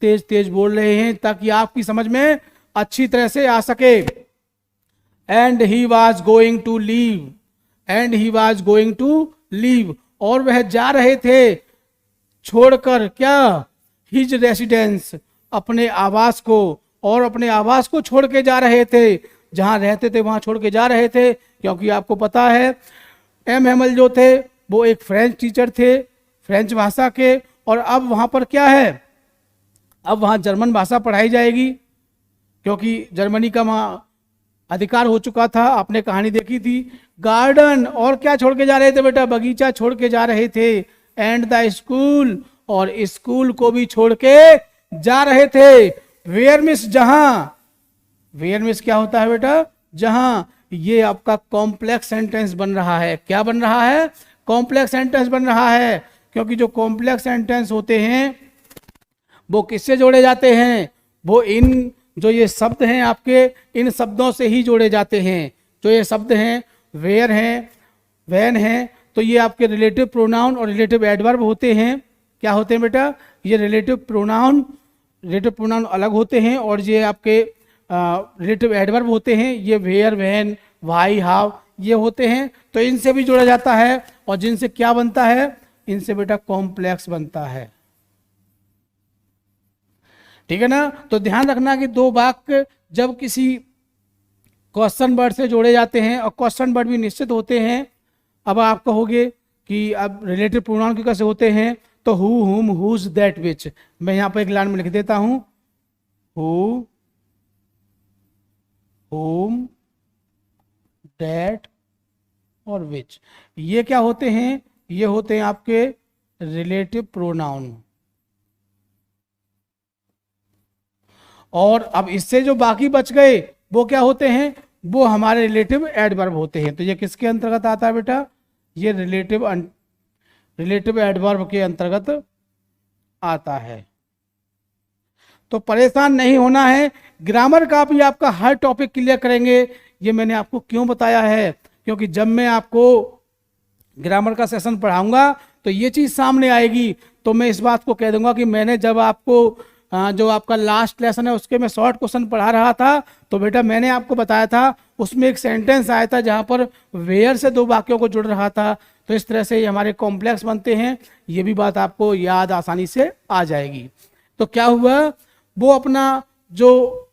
[SPEAKER 1] तेज तेज बोल रहे हैं ताकि आपकी समझ में अच्छी तरह से आ सके। And he was going to leave, and he was going to leave और वह जा रहे थे छोड़कर, क्या, हिज रेसिडेंस अपने आवास को, और अपने आवास को छोड़ के जा रहे थे, जहां रहते थे वहां छोड़ के जा रहे थे। क्योंकि आपको पता है एम हेमल जो थे वो एक फ्रेंच टीचर थे, फ्रेंच भाषा के, और अब वहां पर क्या है, अब वहां जर्मन भाषा पढ़ाई जाएगी क्योंकि जर्मनी का वहां अधिकार हो चुका था। आपने कहानी देखी थी। गार्डन और क्या छोड़ के जा रहे थे बेटा, बगीचा छोड़ के जा रहे थे, एंड द स्कूल और स्कूल को भी छोड़ के जा रहे थे। वेयर मिस जहां, वेयर मिस क्या होता है बेटा, जहां। ये आपका कॉम्प्लेक्स सेंटेंस बन रहा है, क्या बन रहा है, कॉम्प्लेक्स सेंटेंस बन रहा है। क्योंकि जो कॉम्प्लेक्स सेंटेंस होते हैं वो किससे जोड़े जाते हैं, वो इन जो ये शब्द हैं आपके, इन शब्दों से ही जोड़े जाते हैं। जो ये शब्द हैं वेयर हैं, वैन हैं, तो ये आपके रिलेटिव प्रोनाउन और रिलेटिव एडवर्ब होते हैं। क्या होते हैं बेटा, ये रिलेटिव प्रोनाउन अलग होते हैं, और ये आपके रिलेटिव एडवर्ब होते हैं, ये वेयर, वैन, वाई, हाउ, ये होते हैं। तो इनसे भी जोड़ा जाता है, और जिनसे क्या बनता है, इनसे बेटा कॉम्प्लेक्स बनता है। ठीक है ना। तो ध्यान रखना कि दो वाक्य जब किसी क्वेश्चन वर्ड से जोड़े जाते हैं, और क्वेश्चन वर्ड भी निश्चित होते हैं। अब आप कहोगे कि अब रिलेटिव प्रोनाउन कैसे होते हैं, तो हु, हुम, हुज, दैट, विच। मैं यहाँ पर एक लाइन में लिख देता हूं, हु, हुम, दैट और विच। ये क्या होते हैं, ये होते हैं आपके रिलेटिव प्रोनाउन। और अब इससे जो बाकी बच गए वो क्या होते हैं, वो हमारे रिलेटिव एडवर्ब होते हैं। तो ये किसके अंतर्गत आता है बेटा, ये रिलेटिव एडवर्ब के अंतर्गत आता है। तो परेशान नहीं होना है, ग्रामर का भी आपका हर टॉपिक क्लियर करेंगे। ये मैंने आपको क्यों बताया है, क्योंकि जब मैं आपको ग्रामर का सेशन पढ़ाऊंगा तो ये चीज़ सामने आएगी, तो मैं इस बात को कह दूंगा कि मैंने जब आपको जो आपका लास्ट लेसन है उसके में शॉर्ट क्वेश्चन पढ़ा रहा था, तो बेटा मैंने आपको बताया था उसमें एक सेंटेंस आया था जहां पर वेयर से 2 वाक्यों को जुड़ रहा था। तो इस तरह से ये हमारे कॉम्प्लेक्स बनते हैं, ये भी बात आपको याद आसानी से आ जाएगी। तो क्या हुआ, वो अपना जो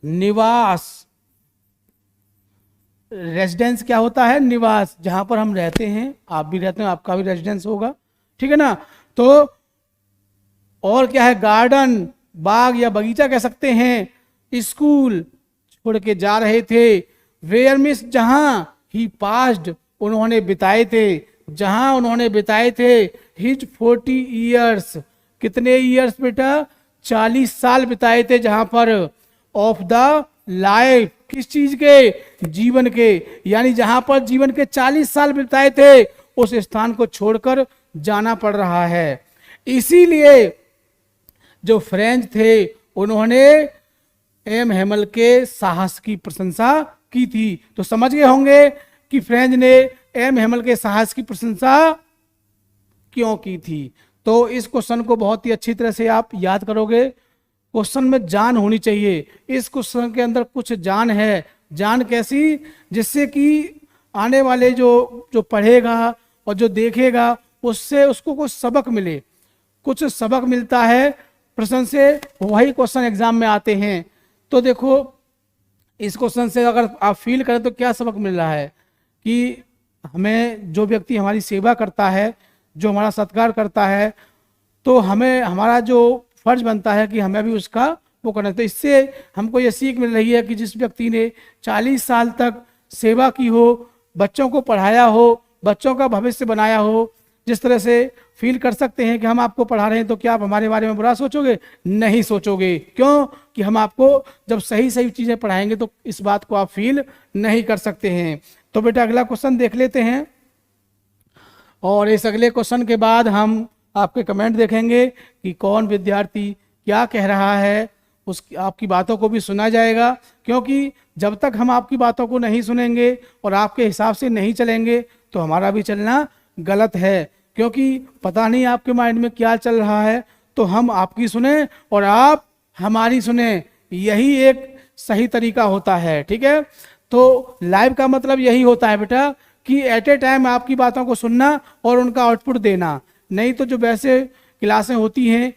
[SPEAKER 1] निवास, रेजिडेंस क्या होता है, निवास, जहां पर हम रहते हैं, आप भी रहते हैं, आपका भी रेजिडेंस होगा, ठीक है ना। तो और क्या है, गार्डन, बाग या बगीचा कह सकते हैं, स्कूल छोड़ के जा रहे थे, वेयर मिस जहां, ही पास्ड उन्होंने बिताए थे, जहां उन्होंने बिताए थे, हिज 40 ईयर्स, कितने ईयर्स बेटा, 40 साल बिताए थे जहां पर, ऑफ द लाइफ, किस चीज के, जीवन के, यानी जहां पर जीवन के 40 साल बिताए थे उस स्थान को छोड़कर जाना पड़ रहा है। इसीलिए जो फ्रेंच थे उन्होंने एम हेमल के साहस की प्रशंसा की थी। तो समझ गए होंगे कि फ्रेंच ने एम हेमल के साहस की प्रशंसा क्यों की थी। तो इस क्वेश्चन को बहुत ही अच्छी तरह से आप याद करोगे। क्वेश्चन में जान होनी चाहिए, इस क्वेश्चन के अंदर कुछ जान है। जान कैसी, जिससे कि आने वाले जो पढ़ेगा और जो देखेगा उससे उसको कुछ सबक मिले, कुछ सबक मिलता है प्रश्न से, वही क्वेश्चन एग्जाम में आते हैं। तो देखो इस क्वेश्चन से अगर आप फील करें तो क्या सबक मिल रहा है कि हमें, जो व्यक्ति हमारी सेवा करता है, जो हमारा सत्कार करता है, तो हमें, हमारा जो फर्ज बनता है कि हमें भी उसका वो करना है। तो इससे हमको ये सीख मिल रही है कि जिस व्यक्ति ने 40 साल तक सेवा की हो, बच्चों को पढ़ाया हो, बच्चों का भविष्य बनाया हो, जिस तरह से फील कर सकते हैं कि हम आपको पढ़ा रहे हैं तो क्या आप हमारे बारे में बुरा सोचोगे, नहीं सोचोगे। क्यों कि हम आपको जब सही सही चीज़ें पढ़ाएंगे तो इस बात को आप फील नहीं कर सकते हैं। तो बेटा अगला क्वेश्चन देख लेते हैं, और इस अगले क्वेश्चन के बाद हम आपके कमेंट देखेंगे कि कौन विद्यार्थी क्या कह रहा है, उस आपकी बातों को भी सुना जाएगा। क्योंकि जब तक हम आपकी बातों को नहीं सुनेंगे और आपके हिसाब से नहीं चलेंगे तो हमारा भी चलना गलत है। क्योंकि पता नहीं आपके माइंड में क्या चल रहा है, तो हम आपकी सुने और आप हमारी सुने, यही एक सही तरीका होता है, ठीक है। तो लाइव का मतलब यही होता है बेटा कि एट ए टाइम आपकी बातों को सुनना और उनका आउटपुट देना। नहीं तो जो वैसे क्लासें होती हैं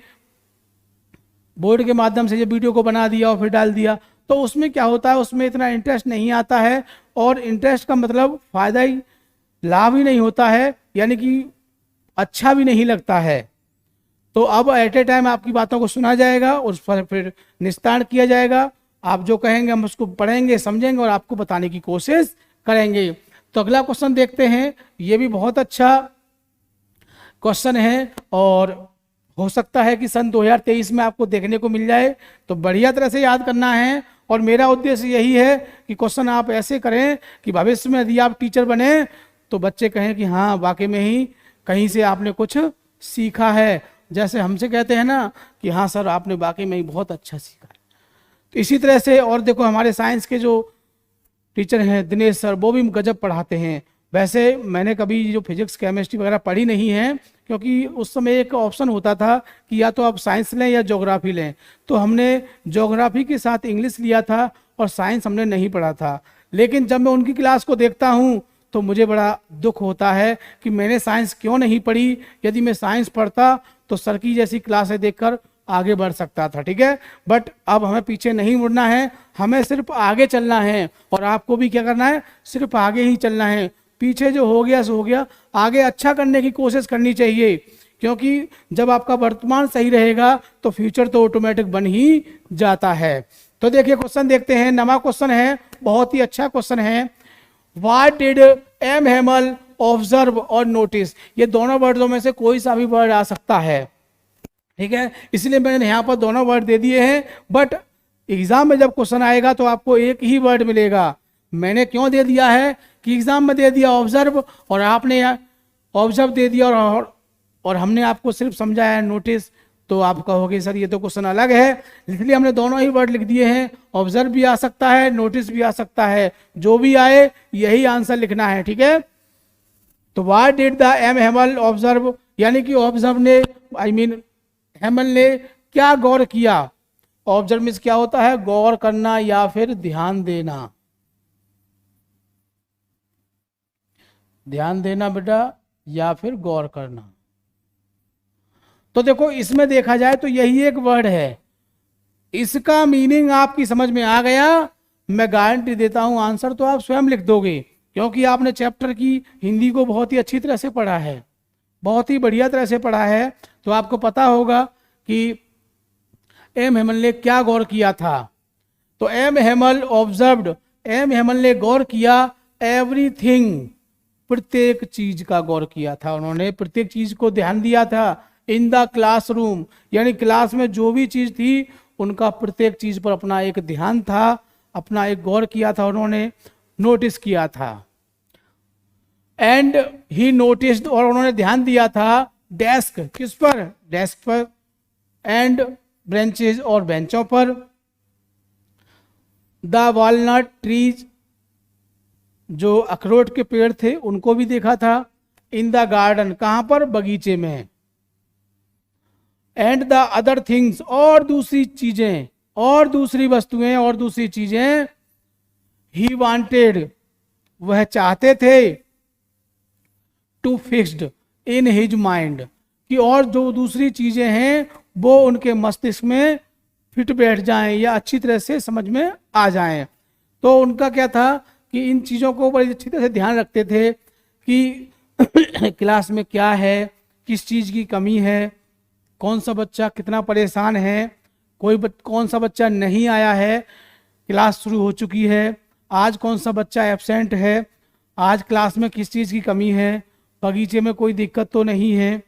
[SPEAKER 1] बोर्ड के माध्यम से, जब वीडियो को बना दिया और फिर डाल दिया, तो उसमें क्या होता है, उसमें इतना इंटरेस्ट नहीं आता है, और इंटरेस्ट का मतलब फायदा ही, लाभ ही नहीं होता है, यानी कि अच्छा भी नहीं लगता है। तो अब एट ए टाइम आपकी बातों को सुना जाएगा, उस पर फिर निस्तारण किया जाएगा। आप जो कहेंगे हम उसको पढ़ेंगे, समझेंगे और आपको बताने की कोशिश करेंगे। तो अगला क्वेश्चन देखते हैं, ये भी बहुत अच्छा क्वेश्चन है और हो सकता है कि सन 2023 में आपको देखने को मिल जाए। तो बढ़िया तरह से याद करना है, और मेरा उद्देश्य यही है कि क्वेश्चन आप ऐसे करें कि भविष्य में यदि आप टीचर बने तो बच्चे कहें कि हाँ वाकई में ही कहीं से आपने कुछ सीखा है। जैसे हमसे कहते हैं ना कि हाँ सर आपने वाकई में ही बहुत अच्छा सीखा है। तो इसी तरह से, और देखो हमारे साइंस के जो टीचर हैं दिनेश सर, वो भी गजब पढ़ाते हैं। वैसे मैंने कभी जो फिजिक्स केमिस्ट्री वगैरह पढ़ी नहीं है, क्योंकि उस समय एक ऑप्शन होता था कि या तो आप साइंस लें या ज्योग्राफी लें। तो हमने ज्योग्राफी के साथ इंग्लिश लिया था और साइंस हमने नहीं पढ़ा था। लेकिन जब मैं उनकी क्लास को देखता हूँ तो मुझे बड़ा दुख होता है कि मैंने साइंस क्यों नहीं पढ़ी। यदि मैं साइंस पढ़ता तो सर की जैसी क्लासें देखकर आगे बढ़ सकता था, ठीक है। बट अब हमें पीछे नहीं मुड़ना है, हमें सिर्फ आगे चलना है, और आपको भी क्या करना है, सिर्फ आगे ही चलना है। पीछे जो हो गया सो हो गया, आगे अच्छा करने की कोशिश करनी चाहिए। क्योंकि जब आपका वर्तमान सही रहेगा तो फ्यूचर तो ऑटोमेटिक बन ही जाता है। तो देखिए क्वेश्चन देखते हैं, नवा क्वेश्चन है, बहुत ही अच्छा क्वेश्चन है। What did M Hamel observe और नोटिस, ये दोनों वर्डों में से कोई सा भी वर्ड आ सकता है, ठीक है। इसलिए मैंने यहाँ पर दोनों वर्ड दे दिए हैं, बट एग्जाम में जब क्वेश्चन आएगा तो आपको एक ही वर्ड मिलेगा। मैंने क्यों दे दिया है कि एग्जाम में दे दिया ऑब्जर्व और आपने ऑब्जर्व दे दिया और हमने आपको सिर्फ समझाया नोटिस, तो आप कहोगे सर ये तो क्वेश्चन अलग है। इसलिए हमने दोनों ही वर्ड लिख दिए हैं, ऑब्जर्व भी आ सकता है, नोटिस भी आ सकता है, जो भी आए यही आंसर लिखना है, ठीक है। तो what did the M Hamel observe, यानी कि ऑब्जर्व ने, आई मीन हेमल ने क्या गौर किया? ऑब्जर्व मीन्स क्या होता है? गौर करना या फिर ध्यान देना। ध्यान देना बेटा या फिर गौर करना। तो देखो इसमें देखा जाए तो यही एक वर्ड है, इसका मीनिंग आपकी समझ में आ गया, मैं गारंटी देता हूं आंसर तो आप स्वयं लिख दोगे, क्योंकि आपने चैप्टर की हिंदी को बहुत ही अच्छी तरह से पढ़ा है, बहुत ही बढ़िया तरह से पढ़ा है। तो आपको पता होगा कि एम हेमल ने क्या गौर किया था। तो M Hemal observed, M Hamel ने गौर किया एवरीथिंग, प्रत्येक चीज का गौर किया था उन्होंने, प्रत्येक चीज को ध्यान दिया था। इन द क्लासरूम, यानी क्लास में जो भी चीज थी उनका प्रत्येक चीज पर अपना एक ध्यान था, अपना एक गौर किया था उन्होंने, नोटिस किया था। एंड ही नोटिस्ड, और उन्होंने ध्यान दिया था डेस्क, किस पर? डेस्क पर। एंड ब्रांचेज, और बेंचों पर। द वॉलनट ट्रीज, जो अखरोट के पेड़ थे उनको भी देखा था। इन द गार्डन, कहां पर? बगीचे में। एंड द अदर थिंग्स, और दूसरी चीजें, और दूसरी वस्तुएं, और दूसरी चीजें। ही वांटेड, वह चाहते थे। To fixed in his mind, कि और जो दूसरी चीजें हैं वो उनके मस्तिष्क में फिट बैठ जाएं या अच्छी तरह से समझ में आ जाएं। तो उनका क्या था कि इन चीज़ों को बड़ी अच्छी तरह से ध्यान रखते थे कि क्लास में क्या है, किस चीज़ की कमी है, कौन सा बच्चा कितना परेशान है, कौन सा बच्चा नहीं आया है, क्लास शुरू हो चुकी है, आज कौन सा बच्चा एब्सेंट है, आज क्लास में किस चीज़ की कमी है, बगीचे में कोई दिक्कत तो नहीं है,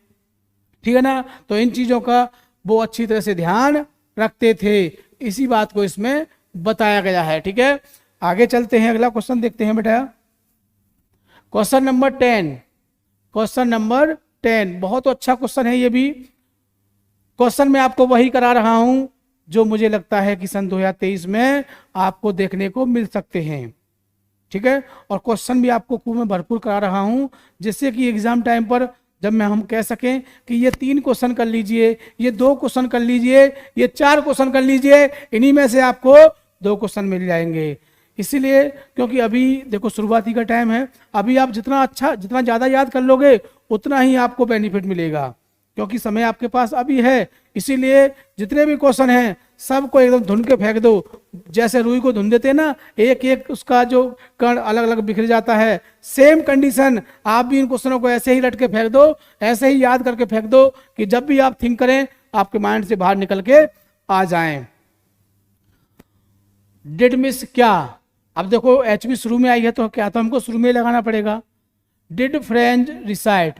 [SPEAKER 1] ठीक है ना। तो इन चीज़ों का वो अच्छी तरह से ध्यान रखते थे, इसी बात को इसमें बताया गया है, ठीक है। आगे चलते हैं, अगला क्वेश्चन देखते हैं बेटा। क्वेश्चन नंबर 10, क्वेश्चन नंबर 10 बहुत अच्छा क्वेश्चन है ये भी। क्वेश्चन में आपको वही करा रहा हूं जो मुझे लगता है कि सन 2023 में आपको देखने को मिल सकते हैं, ठीक है। और क्वेश्चन भी आपको खूब में भरपूर करा रहा हूं, जिससे कि एग्जाम टाइम पर जब मैं हम कह सकें कि ये 3 क्वेश्चन कर लीजिए, ये 2 क्वेश्चन कर लीजिए, ये 4 क्वेश्चन कर लीजिए, इन्हीं में से आपको 2 क्वेश्चन मिल जाएंगे। इसीलिए क्योंकि अभी देखो शुरुआती का टाइम है, अभी आप जितना ज़्यादा याद कर लोगे उतना ही आपको बेनिफिट मिलेगा, क्योंकि समय आपके पास अभी है। इसीलिए जितने भी क्वेश्चन हैं सबको एकदम धुन के फेंक दो, जैसे रुई को धुन देते हैं ना, एक एक उसका जो कण अलग अलग बिखर जाता है, सेम कंडीशन आप भी इन क्वेश्चनों को ऐसे ही रट के फेंक दो, ऐसे ही याद करके फेंक दो कि जब भी आप थिंक करें आपके माइंड से बाहर निकल के आ जाएं। डिड मिस क्या? अब देखो एचबी शुरू में आई है तो क्या तो हमको शुरू में लगाना पड़ेगा। Did French recite,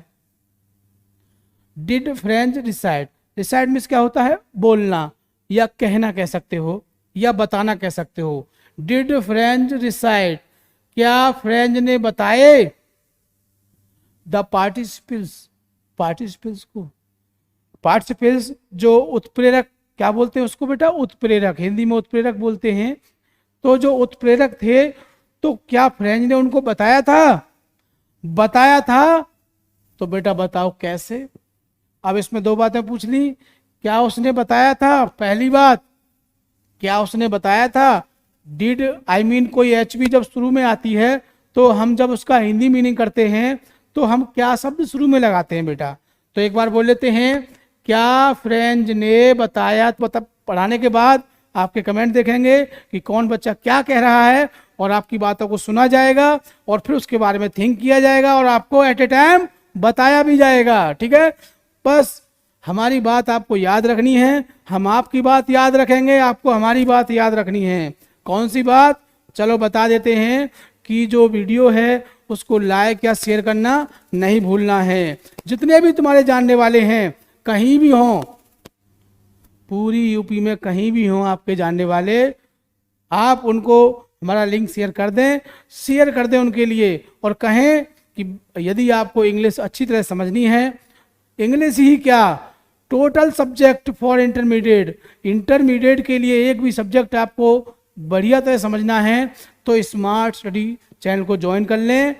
[SPEAKER 1] did French recite, recite means क्या होता है? बोलना या कहना कह सकते हो, या बताना कह सकते हो। डिड फ्रेंच रिसाइट, क्या फ्रेंच ने बताए? द पार्टिसिपल्स, पार्टिसिपल्स को, पार्टिसिपल्स जो उत्प्रेरक, क्या बोलते हैं उसको बेटा? उत्प्रेरक, हिंदी में उत्प्रेरक बोलते हैं। तो जो उत्प्रेरक थे तो क्या फ्रेंच ने उनको बताया था? बताया था। तो बेटा बताओ कैसे? अब इसमें 2 बातें पूछ ली, क्या उसने बताया था? पहली बात, क्या उसने बताया था? डिड आई मीन कोई एचबी जब शुरू में आती है तो हम जब उसका हिंदी मीनिंग करते हैं तो हम क्या शब्द शुरू में लगाते हैं बेटा? तो एक बार बोल लेते हैं, क्या फ्रेंच ने बताया? मतलब पढ़ाने के बाद आपके कमेंट देखेंगे कि कौन बच्चा क्या कह रहा है, और आपकी बातों को सुना जाएगा और फिर उसके बारे में थिंक किया जाएगा और आपको एट ए टाइम बताया भी जाएगा, ठीक है। बस हमारी बात आपको याद रखनी है, हम आपकी बात याद रखेंगे, आपको हमारी बात याद रखनी है। कौन सी बात? चलो बता देते हैं कि जो वीडियो है उसको लाइक या शेयर करना नहीं भूलना है। जितने भी तुम्हारे जानने वाले हैं कहीं भी हों, पूरी यूपी में कहीं भी हों आपके जानने वाले, आप उनको हमारा लिंक शेयर कर दें उनके लिए, और कहें कि यदि आपको इंग्लिश अच्छी तरह समझनी है, इंग्लिश ही क्या, total subject for intermediate, intermediate के लिए एक भी सब्जेक्ट आपको बढ़िया तरह समझना है तो स्मार्ट स्टडी चैनल को ज्वाइन कर लें।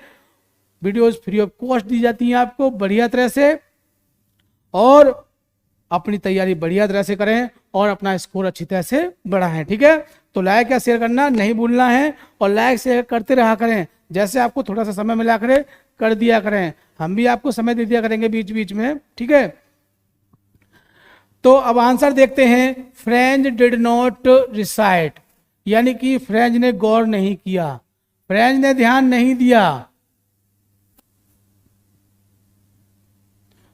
[SPEAKER 1] वीडियोस फ्री ऑफ कॉस्ट दी जाती हैं आपको बढ़िया तरह से, और अपनी तैयारी बढ़िया तरह से करें और अपना स्कोर अच्छी तरह से बढ़ाएं। ठीक है, तो लाइक या शेयर करना नहीं भूलना है और लाइक शेयर करते रहा करें। जैसे आपको थोड़ा सा समय मिला करे कर दिया करें, हम भी आपको समय दे दिया करेंगे बीच बीच में। ठीक है, तो अब आंसर देखते हैं। फ्रेंच डिड नॉट रिसाइट, यानी कि फ्रेंच ने गौर नहीं किया, फ्रेंच ने ध्यान नहीं दिया।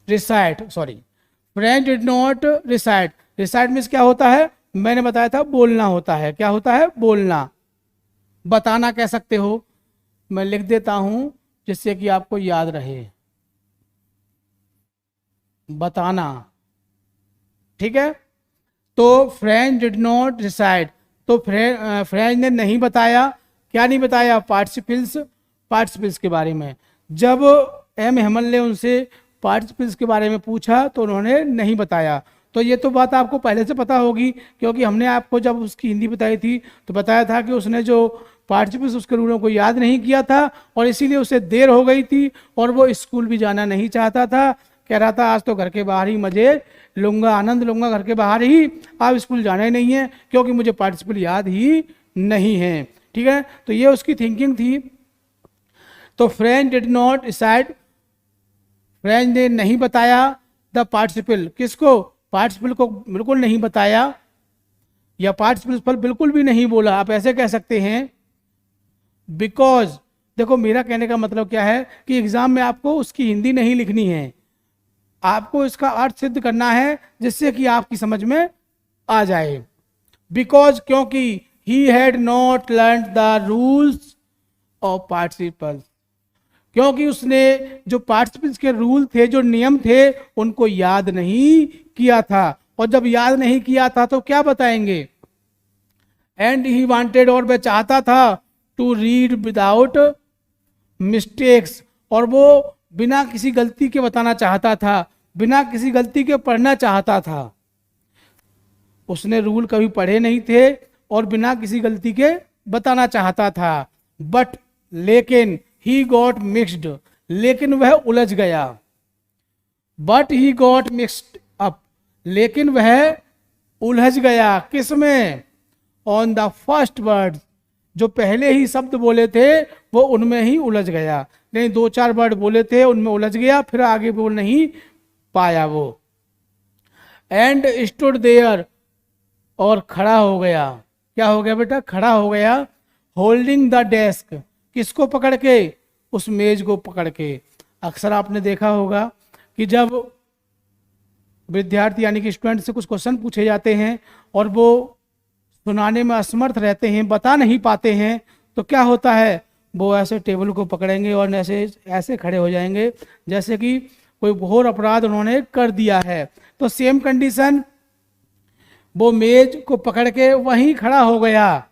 [SPEAKER 1] Recite, sorry, French did not recite. Recite means क्या होता है, मैंने बताया था बोलना होता है। क्या होता है, बोलना। बताना कह सकते हो, मैं लिख देता हूं जिससे कि आपको याद रहे। बताना, ठीक है। तो फ्रेंच डिड नॉट रिसाइट, तो फ्रेंच ने नहीं बताया। क्या नहीं बताया, पार्टिसिपल्स, पार्टिसिपल्स के बारे में। जब एम हेमल ने उनसे पार्टिसिपल्स के बारे में पूछा तो उन्होंने नहीं बताया। तो ये तो बात आपको पहले से पता होगी, क्योंकि हमने आपको जब उसकी हिंदी बताई थी तो बताया था कि उसने जो पार्टिसिपल्स उसके रूलों को याद नहीं किया था और इसीलिए उसे देर हो गई थी और वो स्कूल भी जाना नहीं चाहता था। कह रहा था आज तो घर के बाहर ही मजे लूंगा, आनंद लूंगा घर के बाहर ही, आप स्कूल जाना ही नहीं है क्योंकि मुझे पार्टिसिपल याद ही नहीं है। ठीक है, तो ये उसकी थिंकिंग थी। तो French did not decide, French ने नहीं बताया द पार्टिसिपल, किसको, पार्टिसिपल को बिल्कुल नहीं बताया, या पार्टिसिपल पर बिल्कुल भी नहीं बोला, आप ऐसे कह सकते हैं। बिकॉज, देखो मेरा कहने का मतलब क्या है कि एग्जाम में आपको उसकी हिंदी नहीं लिखनी है, आपको इसका अर्थ सिद्ध करना है जिससे कि आपकी समझ में आ जाए। बिकॉज, क्योंकि he had not learn the rules of participles, क्योंकि उसने जो पार्टिसिपल्स के रूल थे, जो नियम थे, उनको याद नहीं किया था। और जब याद नहीं किया था तो क्या बताएंगे, एंड ही वांटेड, और वह चाहता था, टू रीड विदाउट मिस्टेक्स, और वो बिना किसी गलती के बताना चाहता था, बिना किसी गलती के पढ़ना चाहता था। उसने रूल कभी पढ़े नहीं थे और बिना किसी गलती के बताना चाहता था। बट, लेकिन, ही गॉट मिक्सड, लेकिन वह उलझ गया। But he got mixed up, लेकिन वह उलझ गया, किसमें, ऑन द फर्स्ट वर्ड, जो पहले ही शब्द बोले थे वो उनमें ही उलझ गया। नहीं, दो चार वर्ड बोले थे उनमें उलझ गया, फिर आगे बोल नहीं पाया वो। एंड स्टूड देयर, और खड़ा हो गया। क्या हो गया बेटा, खड़ा हो गया। होल्डिंग द डेस्क, किसको पकड़ के, उस मेज को पकड़ के। अक्सर आपने देखा होगा कि जब विद्यार्थी यानी कि स्टूडेंट से कुछ क्वेश्चन पूछे जाते हैं और वो सुनाने में असमर्थ रहते हैं, बता नहीं पाते हैं, तो क्या होता है, वो ऐसे टेबल को पकड़ेंगे और ऐसे ऐसे खड़े हो जाएंगे जैसे कि कोई घोर अपराध उन्होंने कर दिया है। तो सेम कंडीशन, वो मेज को पकड़ के वहीं खड़ा हो गया।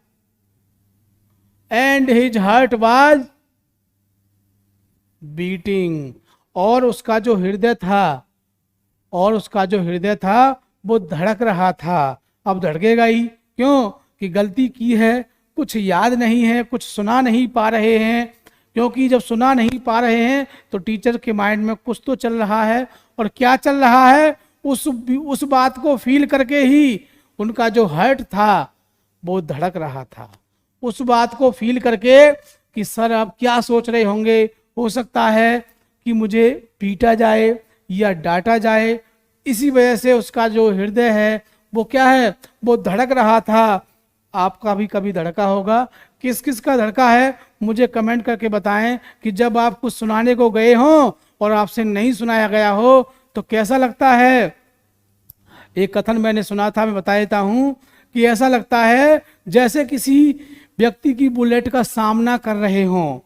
[SPEAKER 1] And his heart was beating, और उसका जो हृदय था, और उसका जो हृदय था वो धड़क रहा था। अब धड़केगा ही, क्यों, कि गलती की है, कुछ याद नहीं है, कुछ सुना नहीं पा रहे हैं। क्योंकि जब सुना नहीं पा रहे हैं तो टीचर के माइंड में कुछ तो चल रहा है, और क्या चल रहा है, उस बात को फील करके ही उनका जो हार्ट था वो धड़क रहा था। उस बात को फील करके कि सर अब क्या सोच रहे होंगे, हो सकता है कि मुझे पीटा जाए या डांटा जाए, इसी वजह से उसका जो हृदय है वो क्या है, वो धड़क रहा था। आपका भी कभी धड़का होगा, किस किस का धड़का है मुझे कमेंट करके बताएं कि जब आप कुछ सुनाने को गए हो और आपसे नहीं सुनाया गया हो तो कैसा लगता है। एक कथन मैंने सुना था, मैं बता देता हूं कि ऐसा लगता है जैसे किसी व्यक्ति की बुलेट का सामना कर रहे हों।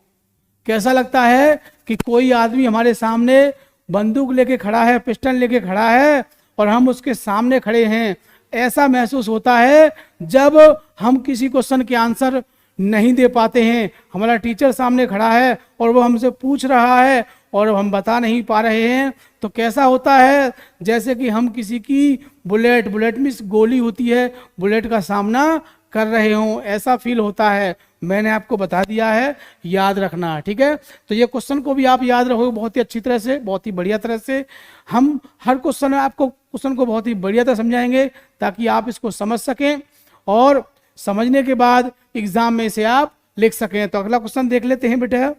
[SPEAKER 1] कैसा लगता है कि कोई आदमी हमारे सामने बंदूक लेके खड़ा है, पिस्टल लेके खड़ा है और हम उसके सामने खड़े हैं। ऐसा महसूस होता है जब हम किसी क्वेश्चन के आंसर नहीं दे पाते हैं, हमारा टीचर सामने खड़ा है और वो हमसे पूछ रहा है और हम बता नहीं पा रहे हैं, तो कैसा होता है, जैसे कि हम किसी की बुलेट मीन्स गोली होती है, बुलेट का सामना कर रहे हो, ऐसा फील होता है। मैंने आपको बता दिया है, याद रखना, ठीक है। तो ये क्वेश्चन को भी आप याद रखोगे बहुत ही अच्छी तरह से, बहुत ही बढ़िया तरह से। हम हर क्वेश्चन में आपको क्वेश्चन को बहुत ही बढ़िया तरह समझाएंगे ताकि आप इसको समझ सकें और समझने के बाद एग्जाम में इसे आप लिख सकें। तो अगला क्वेश्चन देख लेते हैं बेटा।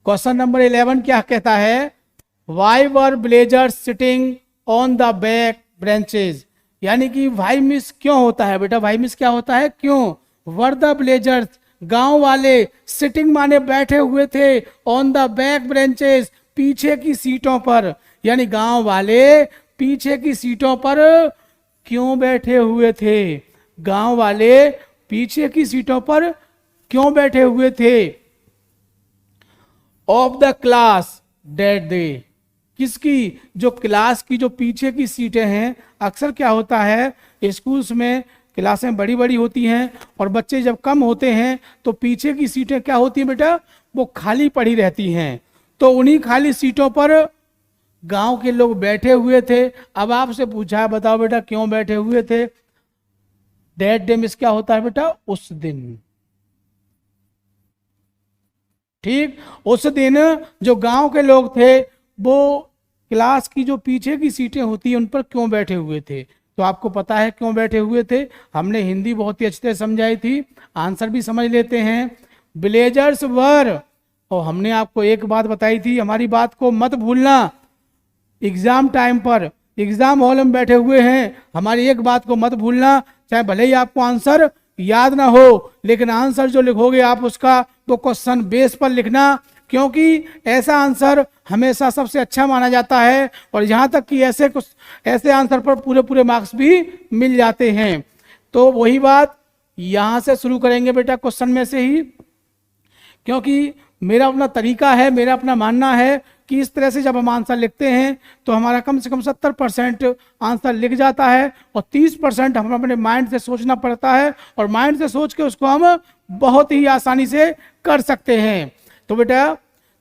[SPEAKER 1] क्वेश्चन नंबर 11 क्या कहता है? Why were blazers sitting on the back branches, यानी कि वाई मिस क्यों होता है बेटा? वाई मिस क्या होता है, क्यों? वर द ब्लेजर्स, गांव वाले, सिटिंग माने बैठे हुए थे, ऑन द बैक ब्रांचेज, पीछे की सीटों पर, यानी गांव वाले पीछे की सीटों पर क्यों बैठे हुए थे? गांव वाले पीछे की सीटों पर क्यों बैठे हुए थे? Of the class that day, किसकी? जो क्लास की जो पीछे की सीटें हैं, अक्सर क्या होता है स्कूल्स में क्लासें बड़ी बड़ी होती हैं और बच्चे जब कम होते हैं तो पीछे की सीटें क्या होती हैं बेटा? वो खाली पड़ी रहती हैं। तो उन्हीं खाली सीटों पर गांव के लोग बैठे हुए थे। अब आपसे पूछा है, बताओ बेटा क्यों बैठे हुए थे? डेट डे मिस क्या होता है बेटा? उस दिन, ठीक, उस दिन जो गांव के लोग थे वो क्लास की जो पीछे की सीटें होती हैं उन पर क्यों बैठे हुए थे? तो आपको पता है क्यों बैठे हुए थे। हमने हिंदी बहुत ही अच्छी तरह समझाई थी, आंसर भी समझ लेते हैं। ब्लेजर्स वर, और हमने आपको एक बात बताई थी, हमारी बात को मत भूलना। एग्जाम टाइम पर एग्जाम हॉल में बैठे हुए हैं, हमारी एक बात को मत भूलना, चाहे भले ही आपको आंसर याद ना हो, लेकिन आंसर जो लिखोगे आप उसका वो क्वेश्चन बेस पर लिखना, क्योंकि ऐसा आंसर हमेशा सबसे अच्छा माना जाता है और यहाँ तक कि ऐसे आंसर पर पूरे पूरे मार्क्स भी मिल जाते हैं। तो वही बात यहाँ से शुरू करेंगे बेटा, क्वेश्चन में से ही, क्योंकि मेरा अपना तरीका है, मेरा अपना मानना है कि इस तरह से जब हम आंसर लिखते हैं तो हमारा कम से कम 70% आंसर लिख जाता है और 30% हम अपने माइंड से सोचना पड़ता है और माइंड से सोच के उसको हम बहुत ही आसानी से कर सकते हैं। तो बेटा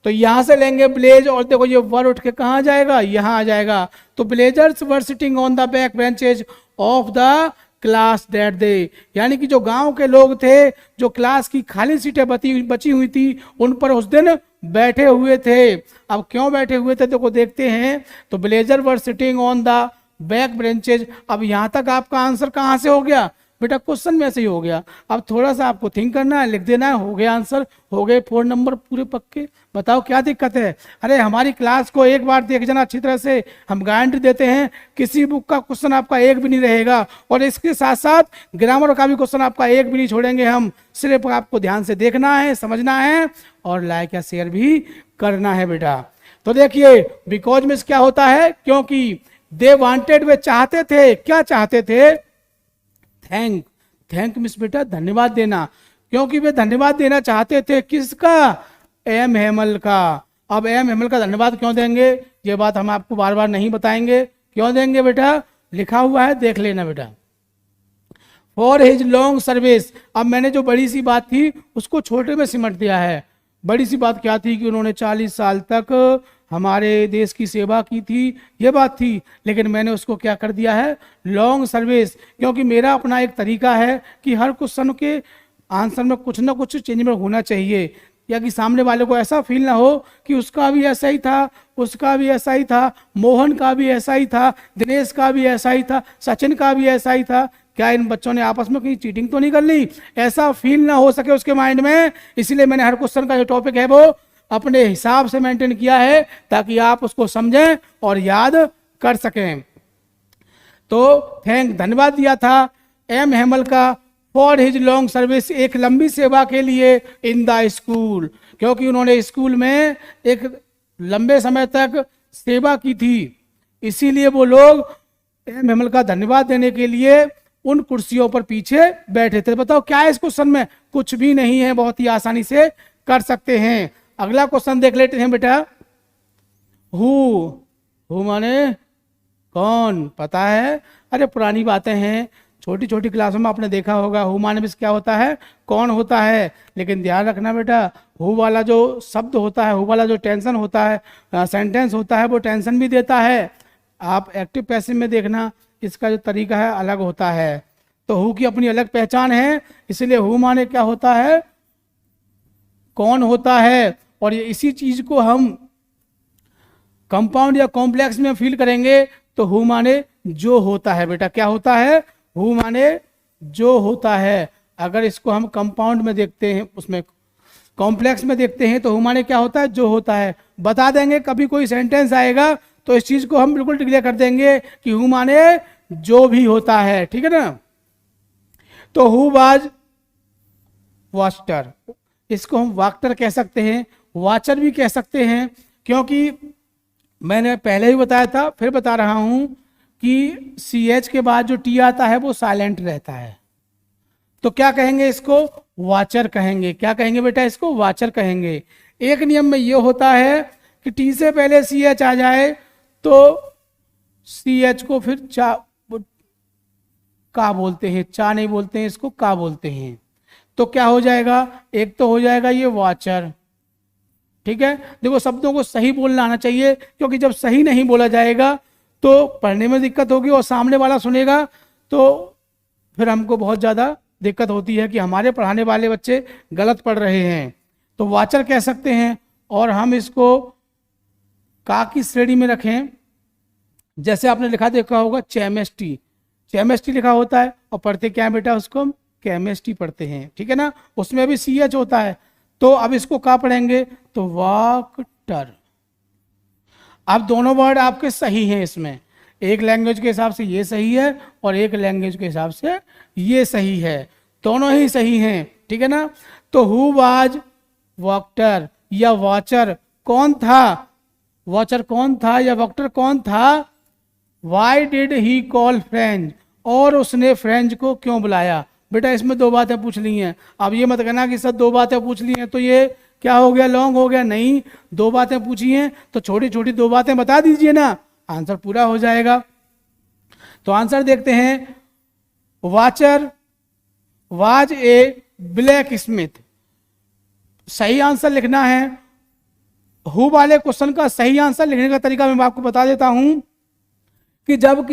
[SPEAKER 1] तो यहाँ से लेंगे ब्लेज, और देखो ये वर उठ के कहाँ जाएगा? यहाँ आ जाएगा। तो blazers were sitting on the back benches of the class that day, यानी कि जो गांव के लोग थे, जो क्लास की खाली सीटें बची हुई थी, उन पर उस दिन बैठे हुए थे। अब क्यों बैठे हुए थे देखो देखते हैं। तो blazer were sitting on the back branches, अब यहाँ तक आपका आंसर कहाँ से हो गया बेटा? क्वेश्चन में से ही हो गया। अब थोड़ा सा आपको थिंक करना है, लिख देना है, हो गया आंसर, हो गए 4 नंबर पूरे पक्के। बताओ क्या दिक्कत है? अरे हमारी क्लास को एक बार देख जाना अच्छी तरह से, हम गारंटी देते हैं किसी बुक का क्वेश्चन आपका एक भी नहीं रहेगा और इसके साथ साथ ग्रामर का भी क्वेश्चन आपका एक भी नहीं छोड़ेंगे हम। सिर्फ आपको ध्यान से देखना है, समझना है और लाइक या शेयर भी करना है बेटा। तो देखिए बिकॉज में क्या होता है, क्योंकि दे वांटेड, वे चाहते थे, क्या चाहते थे? थैंक मिस बेटा धन्यवाद देना, क्योंकि वे धन्यवाद देना चाहते थे। किसका? एम हेमल का। अब एम हेमल का धन्यवाद क्यों देंगे ये बात हम आपको बार बार नहीं बताएंगे। क्यों देंगे बेटा? लिखा हुआ है, देख लेना बेटा। फॉर हिज लॉन्ग सर्विस, अब मैंने जो बड़ी सी बात थी उसको छोटे में सिमट दिया है। बड़ी सी बात क्या थी कि उन्होंने 40 साल तक हमारे देश की सेवा की थी, ये बात थी, लेकिन मैंने उसको क्या कर दिया है? लॉन्ग सर्विस, क्योंकि मेरा अपना एक तरीका है कि हर क्वेश्चन के आंसर में कुछ ना कुछ चेंजमेंट होना चाहिए, या कि सामने वाले को ऐसा फील ना हो कि उसका भी ऐसा ही था, उसका भी ऐसा ही था, मोहन का भी ऐसा ही था, दिनेश का भी ऐसा ही था, सचिन का भी ऐसा ही था, क्या इन बच्चों ने आपस में कहीं चीटिंग तो नहीं कर ली, ऐसा फील ना हो सके उसके माइंड में। इसलिए मैंने हर क्वेश्चन का जो टॉपिक है वो अपने हिसाब से मेंटेन किया है ताकि आप उसको समझें और याद कर सकें। तो धन्यवाद दिया था एम हेमल का फॉर हिज लॉन्ग सर्विस, एक लंबी सेवा के लिए इन द स्कूल, क्योंकि उन्होंने स्कूल में एक लंबे समय तक सेवा की थी, इसीलिए वो लोग एम हेमल का धन्यवाद देने के लिए उन कुर्सियों पर पीछे बैठे थे। बताओ क्या है इस क्वेश्चन में? कुछ भी नहीं है, बहुत ही आसानी से कर सकते हैं। अगला क्वेश्चन देख लेते हैं बेटा। हु माने कौन? पता है? अरे पुरानी बातें हैं, छोटी छोटी क्लासों में आपने देखा होगा हु माने में क्या होता है? कौन होता है। लेकिन ध्यान रखना बेटा, हु वाला जो शब्द होता है, हु वाला जो टेंशन होता है, सेंटेंस होता है, वो टेंशन भी देता है, आप एक्टिव पैसिव में देखना, इसका जो तरीका है अलग होता है। तो हु की अपनी अलग पहचान है, इसलिए हु माने क्या होता है, कौन होता है। और ये इसी चीज को हम कंपाउंड या कॉम्प्लेक्स में फील करेंगे तो हु माने जो होता है। बेटा क्या होता है, हु माने जो होता है। अगर इसको हम कंपाउंड में देखते हैं, उसमें कॉम्प्लेक्स में देखते हैं तो हु माने क्या होता है, जो होता है। बता देंगे, कभी कोई सेंटेंस आएगा तो इस चीज को हम बिल्कुल डिक्लेयर कर देंगे कि हु माने जो भी होता है, ठीक है ना। तो हु वाज वास्टर, इसको हम वाक्टर कह सकते हैं, वाचर भी कह सकते हैं, क्योंकि मैंने पहले ही बताया था, फिर बता रहा हूं कि CH के बाद जो T आता है वो साइलेंट रहता है। तो क्या कहेंगे इसको, वाचर कहेंगे। क्या कहेंगे बेटा, इसको वाचर कहेंगे। एक नियम में ये होता है कि T से पहले CH आ जाए तो CH को फिर का बोलते हैं, चा नहीं बोलते हैं, इसको का बोलते हैं। तो क्या हो जाएगा, एक तो हो जाएगा ये वाचर, ठीक है। देखो शब्दों को सही बोलना आना चाहिए, क्योंकि जब सही नहीं बोला जाएगा तो पढ़ने में दिक्कत होगी और सामने वाला सुनेगा तो फिर हमको बहुत ज़्यादा दिक्कत होती है कि हमारे पढ़ाने वाले बच्चे गलत पढ़ रहे हैं। तो वाचर कह सकते हैं। और हम इसको का की श्रेणी में रखें, जैसे आपने लिखा देखा होगा चेमिस्ट्री, चेमिस्ट्री लिखा होता है और पढ़ते क्या है बेटा, उसको हम केमिस्ट्री पढ़ते हैं, ठीक है ना। उसमें भी CH होता है। तो अब इसको क्या पढ़ेंगे, तो वाक्टर। अब दोनों वर्ड आपके सही हैं, इसमें एक लैंग्वेज के हिसाब से ये सही है और एक लैंग्वेज के हिसाब से ये सही है, दोनों ही सही हैं, ठीक है ना। तो हु वाज वाक्टर या वाचर कौन था, वाचर कौन था या वाक्टर कौन था। Why did he call French, और उसने फ्रेंच को क्यों बुलाया। बेटा इसमें दो बातें पूछ ली हैं। अब ये मत कहना कि सर दो बातें पूछ ली हैं तो ये क्या हो गया, लॉन्ग हो गया। नहीं, दो बातें पूछी हैं तो छोटी छोटी दो बातें बता दीजिए ना, आंसर पूरा हो जाएगा। तो आंसर देखते हैं, Wachter was a blacksmith. सही आंसर लिखना है। हु वाले क्वेश्चन का सही आंसर लिखने का तरीका मैं आपको बता देता हूं कि जब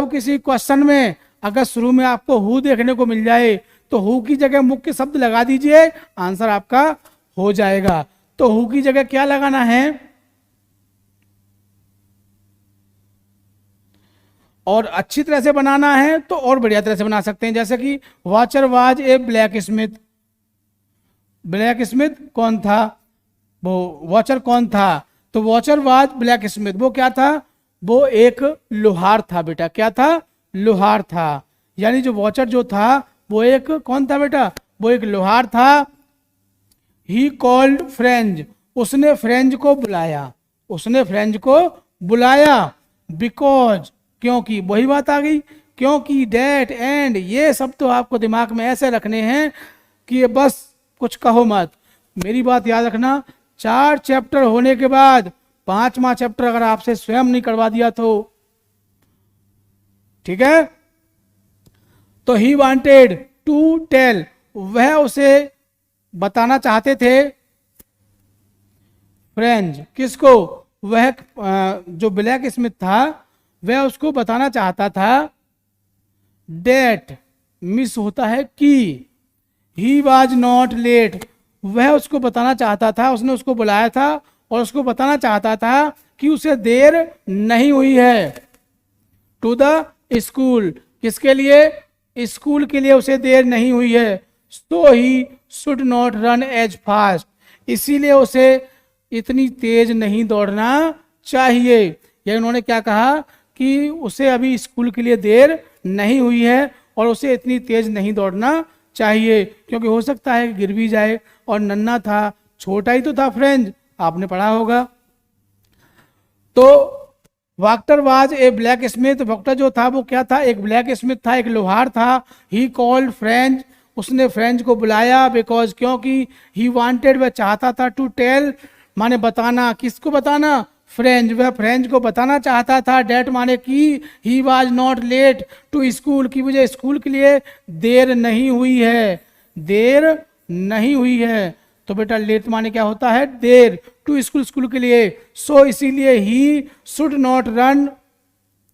[SPEAKER 1] किसी क्वेश्चन में अगर शुरू में आपको हु देखने को मिल जाए तो हु की जगह मुख्य शब्द लगा दीजिए, आंसर आपका हो जाएगा। तो हु की जगह क्या लगाना है, और अच्छी तरह से बनाना है तो और बढ़िया तरह से बना सकते हैं। जैसे कि Wachter was a blacksmith, blacksmith कौन था, वो वाचर कौन था, तो वाचर वाज ब्लैक स्मिथ, वो क्या था, वो एक लोहार था बेटा। क्या था, लोहार था। यानी जो वाचर जो था वो एक कौन था बेटा, वो एक लोहार था। ही कॉल्ड फ्रेंच, उसने फ्रेंच को बुलाया, उसने फ्रेंच को बुलाया। बिकॉज, क्योंकि, वही बात आ गई, क्योंकि, डेट, एंड, ये सब तो आपको दिमाग में ऐसे रखने हैं कि ये बस कुछ कहो मत। मेरी बात याद रखना, 4 चैप्टर होने के बाद 5वां चैप्टर अगर आपसे स्वयं नहीं करवा दिया तो ठीक है। तो ही वांटेड टू टेल, वह उसे बताना चाहते थे, फ्रेंच, किसको, वह जो ब्लैक स्मिथ था वह उसको बताना चाहता था, डेट मिस होता है कि, ही वॉज नॉट लेट, वह उसको बताना चाहता था, उसने उसको बुलाया था और उसको बताना चाहता था कि उसे देर नहीं हुई है। टू द स्कूल, किसके लिए, स्कूल के लिए उसे देर नहीं हुई है। So he should not run as fast, इसीलिए उसे इतनी तेज नहीं दौड़ना चाहिए। या उन्होंने क्या कहा कि उसे अभी स्कूल के लिए देर नहीं हुई है और उसे इतनी तेज नहीं दौड़ना चाहिए, क्योंकि हो सकता है कि गिर भी जाए, और नन्हा था, छोटा ही तो था फ्रेंच, आपने पढ़ा होगा। तो वाक्टर वाज ए ब्लैक स्मिथ, वाक्टर जो था वो क्या था, एक ब्लैक स्मिथ था, एक लोहार था। ही कॉल्ड फ्रेंच, उसने फ्रेंच को बुलाया, बिकॉज, क्योंकि, ही वांटेड, वह चाहता था, टू टेल माने बताना, किसको बताना, फ्रेंच, वह फ्रेंच को बताना चाहता था, डेट माने की, he was not late to school, की मुझे स्कूल के लिए देर नहीं हुई है, देर नहीं हुई है। तो बेटा लेट माने क्या होता है, देर, टू स्कूल, स्कूल के लिए। सो इसीलिए he should not run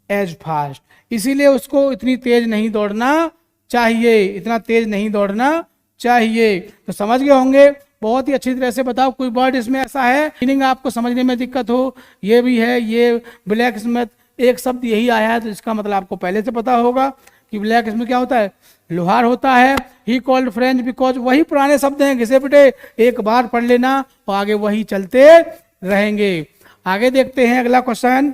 [SPEAKER 1] as fast, इसीलिए उसको इतनी तेज नहीं दौड़ना चाहिए, इतना तेज नहीं दौड़ना चाहिए। तो समझ गए होंगे, बहुत ही अच्छी तरह से बताओ। कोई वर्ड इसमें ऐसा है मीनिंग आपको समझने में दिक्कत हो, ये भी है, ये ब्लैक स्मिथ एक शब्द यही आया है तो इसका मतलब आपको पहले से पता होगा कि ब्लैक स्मिथ क्या होता है, लोहार होता है। ही कॉल्ड फ्रेंच बिकॉज, वही पुराने शब्द हैं घिसे पिटे, एक बार पढ़ लेना और आगे वही चलते रहेंगे। आगे देखते हैं अगला क्वेश्चन।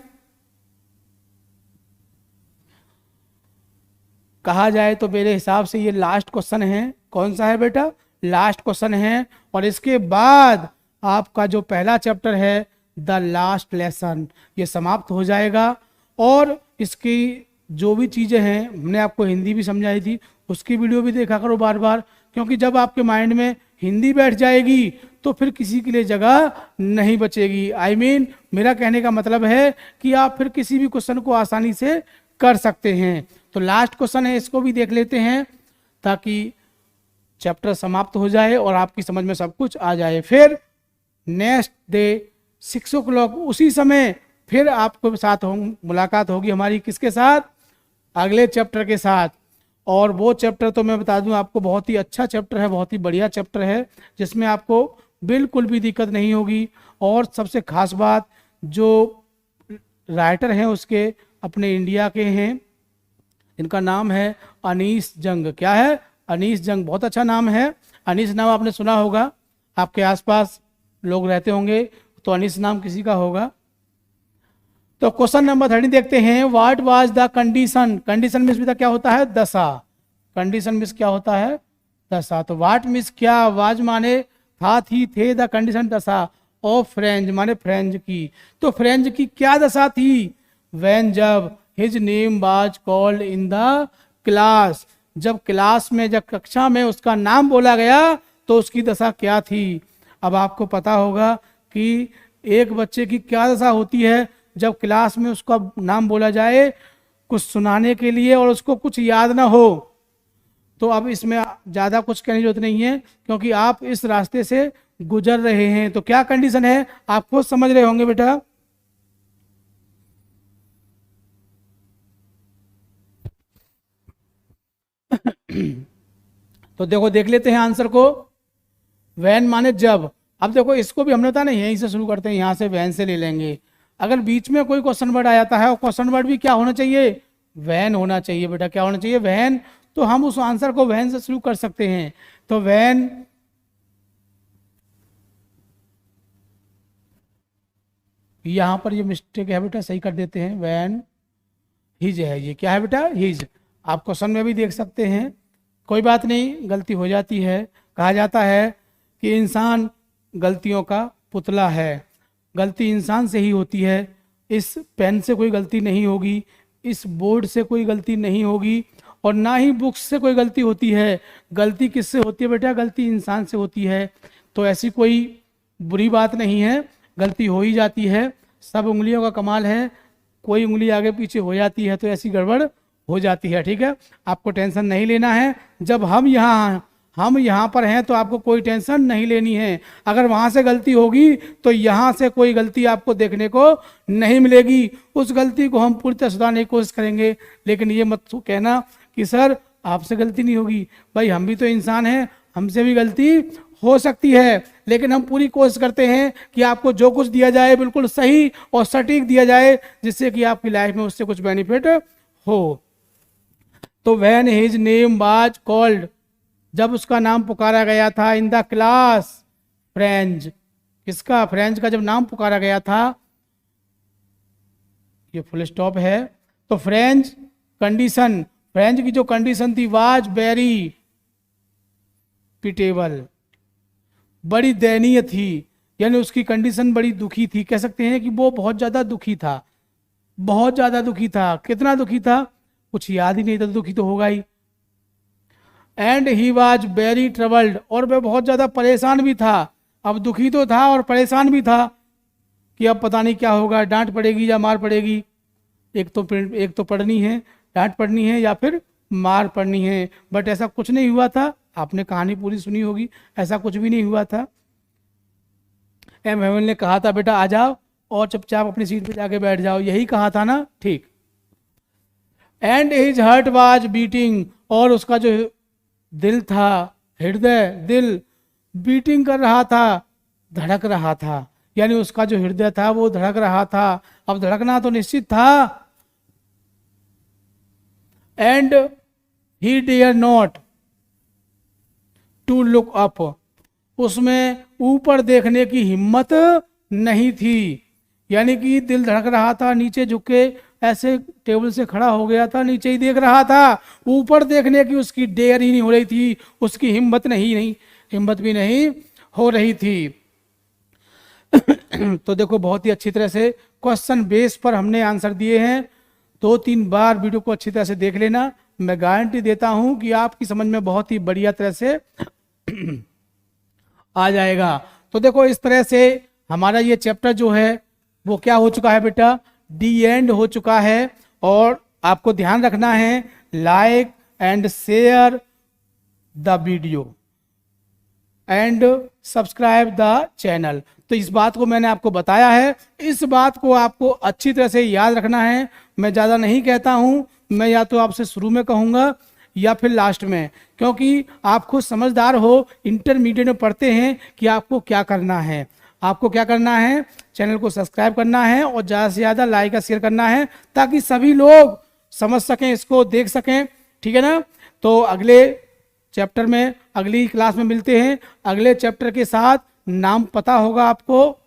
[SPEAKER 1] कहा जाए तो मेरे हिसाब से ये लास्ट क्वेश्चन है। कौन सा है बेटा, लास्ट क्वेश्चन है। और इसके बाद आपका जो पहला चैप्टर है द लास्ट लेसन, ये समाप्त हो जाएगा। और इसकी जो भी चीज़ें हैं, हमने आपको हिंदी भी समझाई थी, उसकी वीडियो भी देखा करो बार बार, क्योंकि जब आपके माइंड में हिंदी बैठ जाएगी तो फिर किसी के लिए जगह नहीं बचेगी। I mean, मेरा कहने का मतलब है कि आप फिर किसी भी क्वेश्चन को आसानी से कर सकते हैं। तो लास्ट क्वेश्चन है, इसको भी देख लेते हैं ताकि चैप्टर समाप्त हो जाए और आपकी समझ में सब कुछ आ जाए। फिर नेक्स्ट डे 6 o'clock उसी समय फिर आपको साथ मुलाकात होगी हमारी, किसके साथ, अगले चैप्टर के साथ। और वो चैप्टर तो मैं बता दूं आपको बहुत ही अच्छा चैप्टर है, बहुत ही बढ़िया चैप्टर है, जिसमें आपको बिल्कुल भी दिक्कत नहीं होगी। और सबसे खास बात, जो राइटर हैं उसके अपने इंडिया के हैं, इनका नाम है अनीस जंग। क्या है, अनीस जंग, बहुत अच्छा नाम है। अनीस नाम आपने सुना होगा, आपके आसपास लोग रहते होंगे तो अनीस नाम किसी का होगा। तो क्वेश्चन नंबर 30 देखते हैं। What was the condition, condition means बेटा क्या होता है, दशा, कंडीशन मीन्स क्या होता है, दशा। तो व्हाट मीन्स क्या, वाज माने था, थी, थे, द कंडीशन दशा, ऑफ फ्रेंच माने फ्रेंच की। तो फ्रेंच की क्या दशा थी, व्हेन जब, his name was called in the class, जब क्लास में, जब कक्षा में उसका नाम बोला गया तो उसकी दशा क्या थी। अब आपको पता होगा कि एक बच्चे की क्या दशा होती है जब क्लास में उसका नाम बोला जाए कुछ सुनाने के लिए और उसको कुछ याद ना हो। तो अब इसमें ज़्यादा कुछ कहने की जरूरत नहीं है, क्योंकि आप इस रास्ते से गुजर रहे हैं। तो क्या कंडीशन है आप खुद समझ रहे होंगे बेटा। तो देखो, देख लेते हैं आंसर को। वैन माने जब। अब देखो इसको भी हमने बताया ना, यहीं से शुरू करते हैं, यहाँ से वैन से ले लेंगे। अगर बीच में कोई क्वेश्चन वर्ड आ जाता है, और क्वेश्चन वर्ड भी क्या होना चाहिए, वैन होना चाहिए बेटा। क्या होना चाहिए, वैन। तो हम उस आंसर को वैन से शुरू कर सकते हैं। तो वैन, यहां पर ये मिस्टेक है बेटा, सही कर देते हैं। वैन हिज है, ये क्या है बेटा, हिज। आप क्वेश्चन में भी देख सकते हैं, कोई बात नहीं, गलती हो जाती है। कहा जाता है कि इंसान गलतियों का पुतला है, गलती इंसान से ही होती है। इस पेन से कोई गलती नहीं होगी, इस बोर्ड से कोई गलती नहीं होगी, और ना ही बुक्स से कोई गलती होती है। गलती किससे होती है बेटा, गलती इंसान से होती है। तो ऐसी कोई बुरी बात नहीं है, गलती हो ही जाती है। सब उंगलियों का कमाल है, कोई उंगली आगे पीछे हो जाती है तो ऐसी गड़बड़ हो जाती है। ठीक है, आपको टेंशन नहीं लेना है। जब हम यहाँ पर हैं तो आपको कोई टेंशन नहीं लेनी है। अगर वहाँ से गलती होगी तो यहाँ से कोई गलती आपको देखने को नहीं मिलेगी। उस गलती को हम पूरी तरह सुधारने की कोशिश करेंगे, लेकिन ये मत कहना कि सर आपसे गलती नहीं होगी। भाई हम भी तो इंसान हैं, हमसे भी गलती हो सकती है, लेकिन हम पूरी कोशिश करते हैं कि आपको जो कुछ दिया जाए बिल्कुल सही और सटीक दिया जाए, जिससे कि आपकी लाइफ में उससे कुछ बेनिफिट हो। तो when his name was called, जब उसका नाम पुकारा गया था, इन द क्लास, फ्रेंच, किसका, फ्रेंच का जब नाम पुकारा गया था, ये फुल स्टॉप है। तो फ्रेंच कंडीशन, फ्रेंच की जो कंडीशन थी, वाज वेरी पिटेबल, बड़ी दयनीय थी, यानी उसकी कंडीशन बड़ी दुखी थी। कह सकते हैं कि वो बहुत ज़्यादा दुखी था, बहुत ज़्यादा दुखी था। कितना दुखी था, कुछ याद ही नहीं था, दुखी तो होगा ही। And he was very troubled, और वह बहुत ज़्यादा परेशान भी था। अब दुखी तो था और परेशान भी था कि अब पता नहीं क्या होगा, डांट पड़ेगी या मार पड़ेगी। एक तो पढ़नी है, डांट पड़नी है या फिर मार पड़नी है। बट ऐसा कुछ नहीं हुआ था, आपने कहानी पूरी सुनी होगी, ऐसा कुछ भी नहीं हुआ था। एम हेमल ने कहा था बेटा आ जाओ और चुपचाप अपनी सीट पे जाके बैठ जाओ, यही कहा था ना, ठीक। And his heart was beating, और उसका जो दिल था, हृदय, दिल बीटिंग कर रहा था, धड़क रहा था, यानी उसका जो हृदय था वो धड़क रहा था। अब धड़कना तो निश्चित था। And he dare not to look up, उसमें ऊपर देखने की हिम्मत नहीं थी, यानी कि दिल धड़क रहा था, नीचे झुक के ऐसे टेबल से खड़ा हो गया था, नीचे ही देख रहा था, ऊपर देखने की उसकी डेयर ही नहीं हो रही थी, उसकी हिम्मत हिम्मत भी नहीं हो रही थी। तो देखो बहुत ही अच्छी तरह से क्वेश्चन बेस पर हमने आंसर दिए हैं। 2-3 बार वीडियो को अच्छी तरह से देख लेना, मैं गारंटी देता हूं कि आपकी समझ में बहुत ही बढ़िया तरह से आ जाएगा। तो देखो इस तरह से हमारा ये चैप्टर जो है वो क्या हो चुका है बेटा, डी एंड हो चुका है। और आपको ध्यान रखना है, like and share the video and subscribe the channel. तो इस बात को मैंने आपको बताया है, इस बात को आपको अच्छी तरह से याद रखना है। मैं ज़्यादा नहीं कहता हूँ, मैं या तो आपसे शुरू में कहूँगा या फिर लास्ट में, क्योंकि आप खुद समझदार हो, इंटरमीडिएट में पढ़ते हैं कि आपको क्या करना है। आपको क्या करना है, चैनल को सब्सक्राइब करना है और ज़्यादा से ज़्यादा लाइक और शेयर करना है, ताकि सभी लोग समझ सकें, इसको देख सकें, ठीक है ना। तो अगले चैप्टर में, अगली क्लास में मिलते हैं। अगले चैप्टर के साथ नाम पता होगा आपको,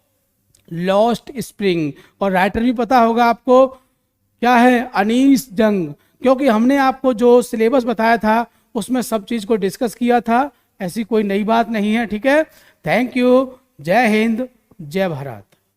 [SPEAKER 1] लॉस्ट स्प्रिंग, और राइटर भी पता होगा आपको, क्या है, अनीस जंग, क्योंकि हमने आपको जो सिलेबस बताया था उसमें सब चीज़ को डिस्कस किया था, ऐसी कोई नई बात नहीं है, ठीक है। थैंक यू, जय हिंद, जय भारत।